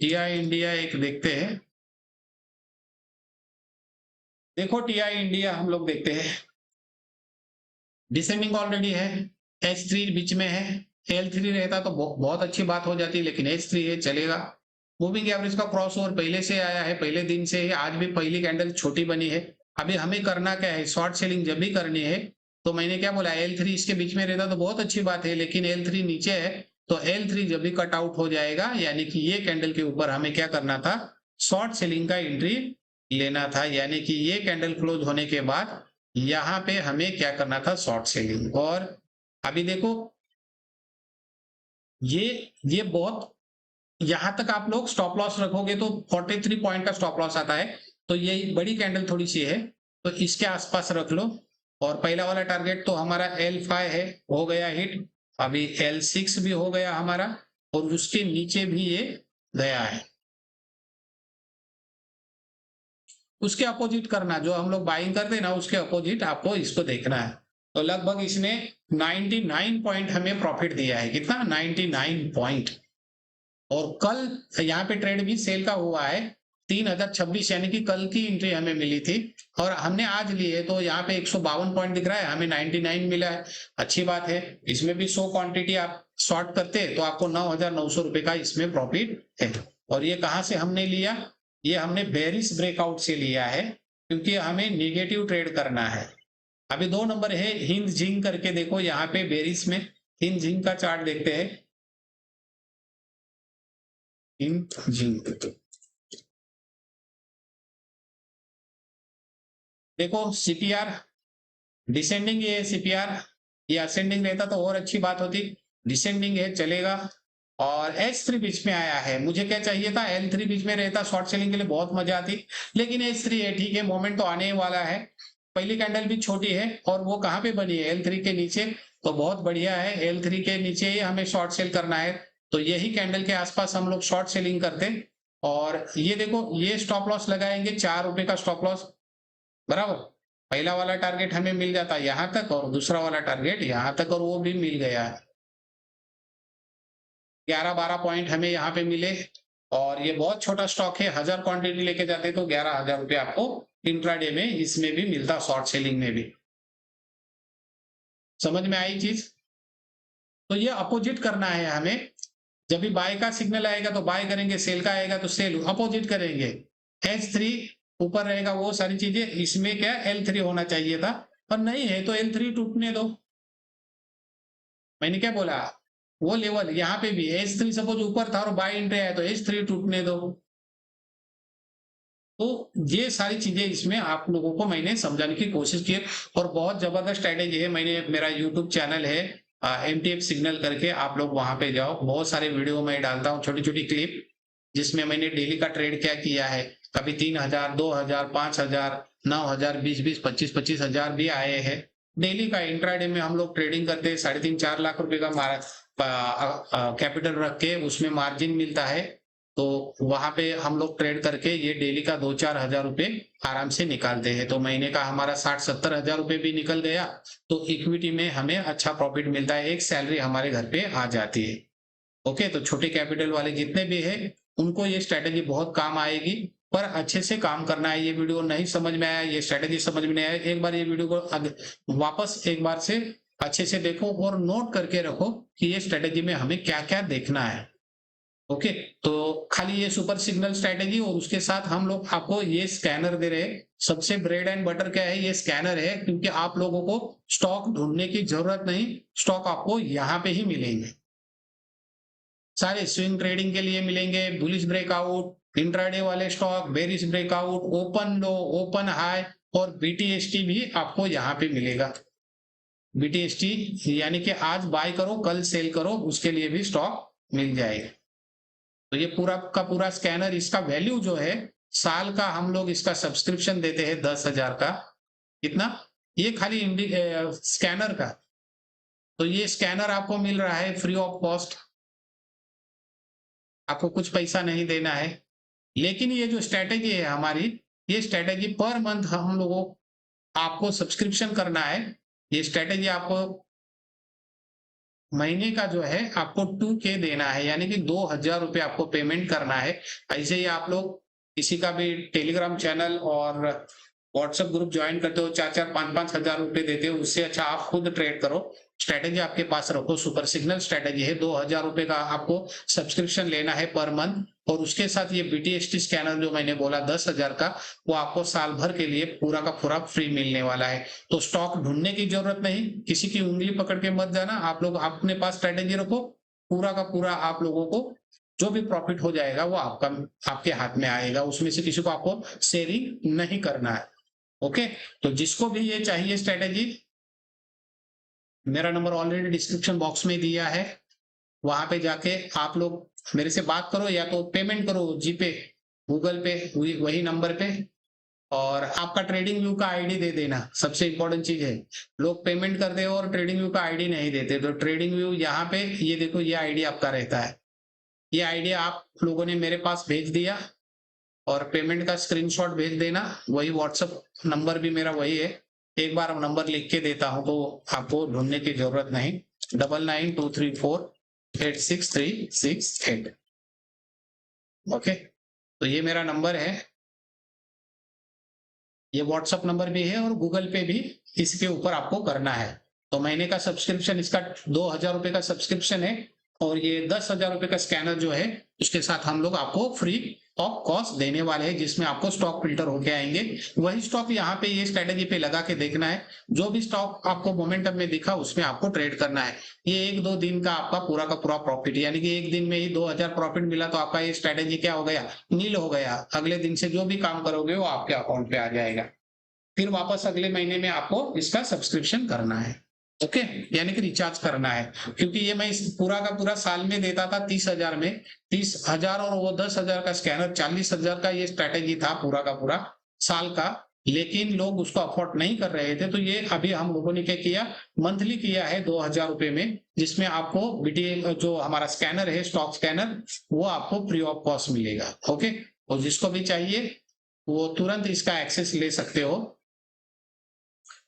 [SPEAKER 1] टीआई इंडिया एक देखते हैं, देखो टीआई इंडिया हम लोग देखते हैं, डिसेंडिंग ऑलरेडी है, H3 बीच में है, L3 रहता तो बहुत अच्छी बात हो जाती, लेकिन H3 है चलेगा। मूविंग एवरेज का क्रॉस ओवर पहले से आया है, पहले दिन से ही, आज भी पहली कैंडल छोटी बनी है। अभी हमें करना क्या है, शॉर्ट सेलिंग जब भी करनी है तो मैंने क्या बोला, L3 इसके बीच में रहता तो बहुत अच्छी बात है, लेकिन L3 नीचे है तो L3 जब भी कट आउट हो जाएगा, यानी कि ये कैंडल के ऊपर हमें क्या करना था, शॉर्ट सेलिंग का एंट्री लेना था। यानी कि ये कैंडल क्लोज होने के बाद यहाँ पे हमें क्या करना था, शॉर्ट सेलिंग। और अभी देखो ये बहुत, यहां तक आप लोग स्टॉप लॉस रखोगे तो 43 पॉइंट का स्टॉप लॉस आता है, तो ये बड़ी कैंडल थोड़ी सी है, तो इसके आसपास रख लो। और पहला वाला टारगेट तो हमारा L5 है, हो गया हिट। अभी L6 भी हो गया हमारा, और उसके नीचे भी ये गया है। उसके अपोजिट करना, जो हम लोग बाइंग करते हैं ना, उसके अपोजिट आपको इसको देखना है। तो लगभग इसने 99 पॉइंट हमें प्रॉफिट दिया है, कितना, 99 पॉइंट। और कल यहाँ पे ट्रेड भी सेल का हुआ है 3026, यानी कि कल की एंट्री हमें मिली थी और हमने आज ली है, तो यहाँ पे 152 पॉइंट दिख रहा है, हमें 99 मिला है, अच्छी बात है। इसमें भी 100 क्वांटिटी आप शॉर्ट करते तो आपको 9,900 रुपए का इसमें प्रॉफिट है। और ये कहाँ से हमने लिया, ये हमने बेरिस ब्रेकआउट से लिया है, क्योंकि हमें निगेटिव ट्रेड करना है। अभी 2 नंबर है हिंद जिंक करके, देखो यहाँ पे बेरिस में हिंद जिंक का चार्ट देखते हैं। हिंद जिंक देखो, सीपीआर डिसेंडिंग है, सीपीआर ये असेंडिंग रहता तो और अच्छी बात होती, डिसेंडिंग है चलेगा। और H3 बीच में आया है, मुझे क्या चाहिए था, L3 बीच में रहता, शॉर्ट सेलिंग के लिए बहुत मजा आती, लेकिन H3 है, ठीक है, मोमेंट तो आने ही वाला है। पहली कैंडल भी छोटी है और वो कहाँ पे बनी है, L3 के नीचे, तो बहुत बढ़िया है, L3 के नीचे ही हमें शॉर्ट सेल करना है। तो यही कैंडल के आसपास हम लोग शॉर्ट सेलिंग करते। और ये देखो, ये स्टॉप लॉस लगाएंगे, 4 रुपए का स्टॉप लॉस बराबर। पहला वाला टारगेट हमें मिल जाता है यहां तक, और दूसरा वाला टारगेट यहां तक, और वो भी मिल गया है। 11-12 पॉइंट हमें यहाँ पे मिले। और ये बहुत छोटा स्टॉक है, 1000 क्वांटिटी लेके जाते तो 11,000 रुपये आपको इंट्राडे में इसमें भी मिलता, शॉर्ट सेलिंग में भी। समझ में आई चीज। तो ये अपोजिट करना है हमें, जब भी बाय का सिग्नल आएगा तो बाय करेंगे, सेल का आएगा तो सेल, अपोजिट करेंगे। H3 ऊपर रहेगा, वो सारी चीजें, इसमें क्या L3 होना चाहिए था, और नहीं है तो L3 टूटने दो। मैंने क्या बोला, वो लेवल यहाँ पे भी H3 सपोज ऊपर था और बाय एंट्री आया तो H3 टूटने दो। तो ये सारी चीजें इसमें आप लोगों को मैंने समझाने की कोशिश की है, और बहुत जबरदस्त स्ट्रेटेजी है। मैंने, मेरा यूट्यूब चैनल है MTF सिग्नल करके, आप लोग वहां पे जाओ, बहुत सारे वीडियो मैं डालता हूँ, छोटी छोटी क्लिप, जिसमें मैंने डेली का ट्रेड क्या किया है, कभी 3,000, 2,000, 5,000, 9,000, 20-20, 25-25 हजार भी आए हैं। डेली का इंट्राडे में हम लोग ट्रेडिंग करते हैं, 3.5-4 लाख रुपए का कैपिटल रख के, उसमें मार्जिन मिलता है, तो वहां पे हम लोग ट्रेड करके ये डेली का 2-4 हजार रुपए आराम से निकालते हैं। तो महीने का हमारा 60-70 हजार रुपए भी निकल गया, तो इक्विटी में हमें अच्छा प्रॉफिट मिलता है, एक सैलरी हमारे घर पे आ जाती है। ओके, तो छोटे कैपिटल वाले जितने भी है उनको ये स्ट्रेटेजी बहुत काम आएगी, पर अच्छे से काम करना है। ये वीडियो नहीं समझ में आया, ये स्ट्रेटेजी समझ में नहीं आया, एक बार ये वीडियो को वापस एक बार से अच्छे से देखो और नोट करके रखो कि ये स्ट्रेटेजी में हमें क्या क्या देखना है। ओके, तो खाली ये सुपर सिग्नल स्ट्रेटेजी, और उसके साथ हम लोग आपको ये स्कैनर दे रहे हैं। सबसे ब्रेड एंड बटर क्या है, ये स्कैनर है, क्योंकि आप लोगों को स्टॉक ढूंढने की जरूरत नहीं, स्टॉक आपको यहाँ पे ही मिलेंगे, सारे स्विंग ट्रेडिंग के लिए मिलेंगे, बुलिश ब्रेकआउट, इंट्राडे वाले स्टॉक, बेरिश ब्रेकआउट, ओपन लो, ओपन हाई, और BTST भी आपको यहाँ पे मिलेगा। BTST यानी कि आज बाय करो कल सेल करो, उसके लिए भी स्टॉक मिल जाएगा। तो ये पूरा का पूरा स्कैनर, इसका वैल्यू जो है साल का हम लोग इसका सब्सक्रिप्शन देते हैं 10,000 का। कितना? ये खाली स्कैनर का। तो ये स्कैनर आपको मिल रहा है फ्री ऑफ कॉस्ट, आपको कुछ पैसा नहीं देना है। लेकिन ये जो स्ट्रेटेजी है हमारी, ये स्ट्रेटेजी पर मंथ हम लोगों आपको सब्सक्रिप्शन करना है। ये स्ट्रेटेजी आपको महीने का जो है आपको 2K देना है, यानी कि 2,000 रुपये आपको पेमेंट करना है। ऐसे ही आप लोग किसी का भी टेलीग्राम चैनल और व्हाट्सएप ग्रुप ज्वाइन करते हो, 4-4, 5-5 हजार रुपए देते हो, उससे अच्छा आप खुद ट्रेड करो। स्ट्रेटेजी आपके पास रखो, सुपर सिग्नल स्ट्रेटेजी है। 2,000 रुपए का आपको सब्सक्रिप्शन लेना है पर मंथ, और उसके साथ ये BTST स्कैनर जो मैंने बोला 10,000 का, वो आपको साल भर के लिए पूरा का पूरा फ्री मिलने वाला है। तो स्टॉक ढूंढने की जरूरत नहीं, किसी की उंगली पकड़ के मत जाना, आप लोग अपने पास स्ट्रेटेजी रखो, पूरा का पूरा आप लोगों को जो भी प्रॉफिट हो जाएगा वो आपके हाथ में आएगा, उसमें से किसी को आपको शेयरिंग नहीं करना है। ओके, तो जिसको भी ये चाहिए स्ट्रेटेजी, मेरा नंबर ऑलरेडी डिस्क्रिप्शन बॉक्स में दिया है, वहां पे जाके आप लोग मेरे से बात करो, या तो पेमेंट करो जीपे, गूगल पे, वही नंबर पे, और आपका ट्रेडिंग व्यू का आईडी दे देना। सबसे इंपॉर्टेंट चीज है, लोग पेमेंट करते हो और ट्रेडिंग व्यू का आईडी नहीं देते। तो ट्रेडिंग व्यू यहाँ पे ये देखो, ये आईडी आपका रहता है, ये आईडी आप लोगों ने मेरे पास भेज दिया और पेमेंट का स्क्रीनशॉट भेज देना। वही व्हाट्सएप नंबर भी मेरा वही है, एक बार नंबर लिख के देता हूं तो आपको ढूंढने की जरूरत नहीं। 9923486368। ओके, तो ये मेरा नंबर है, ये व्हाट्सएप नंबर भी है और गूगल पे भी इसके ऊपर आपको करना है। तो महीने का सब्सक्रिप्शन इसका 2,000 रुपए का सब्सक्रिप्शन है, और ये 10,000 रुपए का स्कैनर जो है उसके साथ हम लोग आपको फ्री ऑफ कॉस्ट देने वाले हैं, जिसमें आपको स्टॉक फिल्टर होके आएंगे। वही स्टॉक यहाँ पे ये स्ट्रेटेजी पे लगा के देखना है, जो भी स्टॉक आपको मोमेंटम में दिखा उसमें आपको ट्रेड करना है। ये 1-2 दिन का आपका पूरा का पूरा प्रॉफिट, यानी कि एक दिन में ही 2,000 प्रॉफिट मिला तो आपका ये स्ट्रेटेजी क्या हो गया, नील हो गया। अगले दिन से जो भी काम करोगे वो आपके अकाउंट पे आ जाएगा, फिर वापस अगले महीने में आपको इसका सब्सक्रिप्शन करना है। ओके, यानी कि रिचार्ज करना है, क्योंकि ये मैं इस पूरा का पूरा साल में देता था 30,000 में, 30,000 और वो 10,000 का स्कैनर, 40,000 का ये स्ट्रेटेजी था पूरा का पूरा साल का। लेकिन लोग उसको अफोर्ड नहीं कर रहे थे, तो ये अभी हम लोगों ने क्या किया, मंथली किया है 2,000 रुपए में, जिसमें आपको BTL जो हमारा स्कैनर है, स्टॉक स्कैनर, वो आपको फ्री ऑफ कॉस्ट मिलेगा। ओके, और जिसको भी चाहिए वो तुरंत इसका एक्सेस ले सकते हो,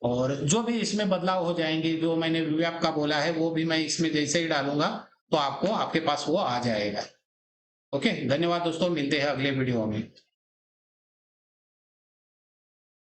[SPEAKER 1] और जो भी इसमें बदलाव हो जाएंगे, जो मैंने व्यू का बोला है वो भी मैं इसमें जैसे ही डालूंगा तो आपको आपके पास वो आ जाएगा। ओके, धन्यवाद दोस्तों, मिलते हैं अगले वीडियो में।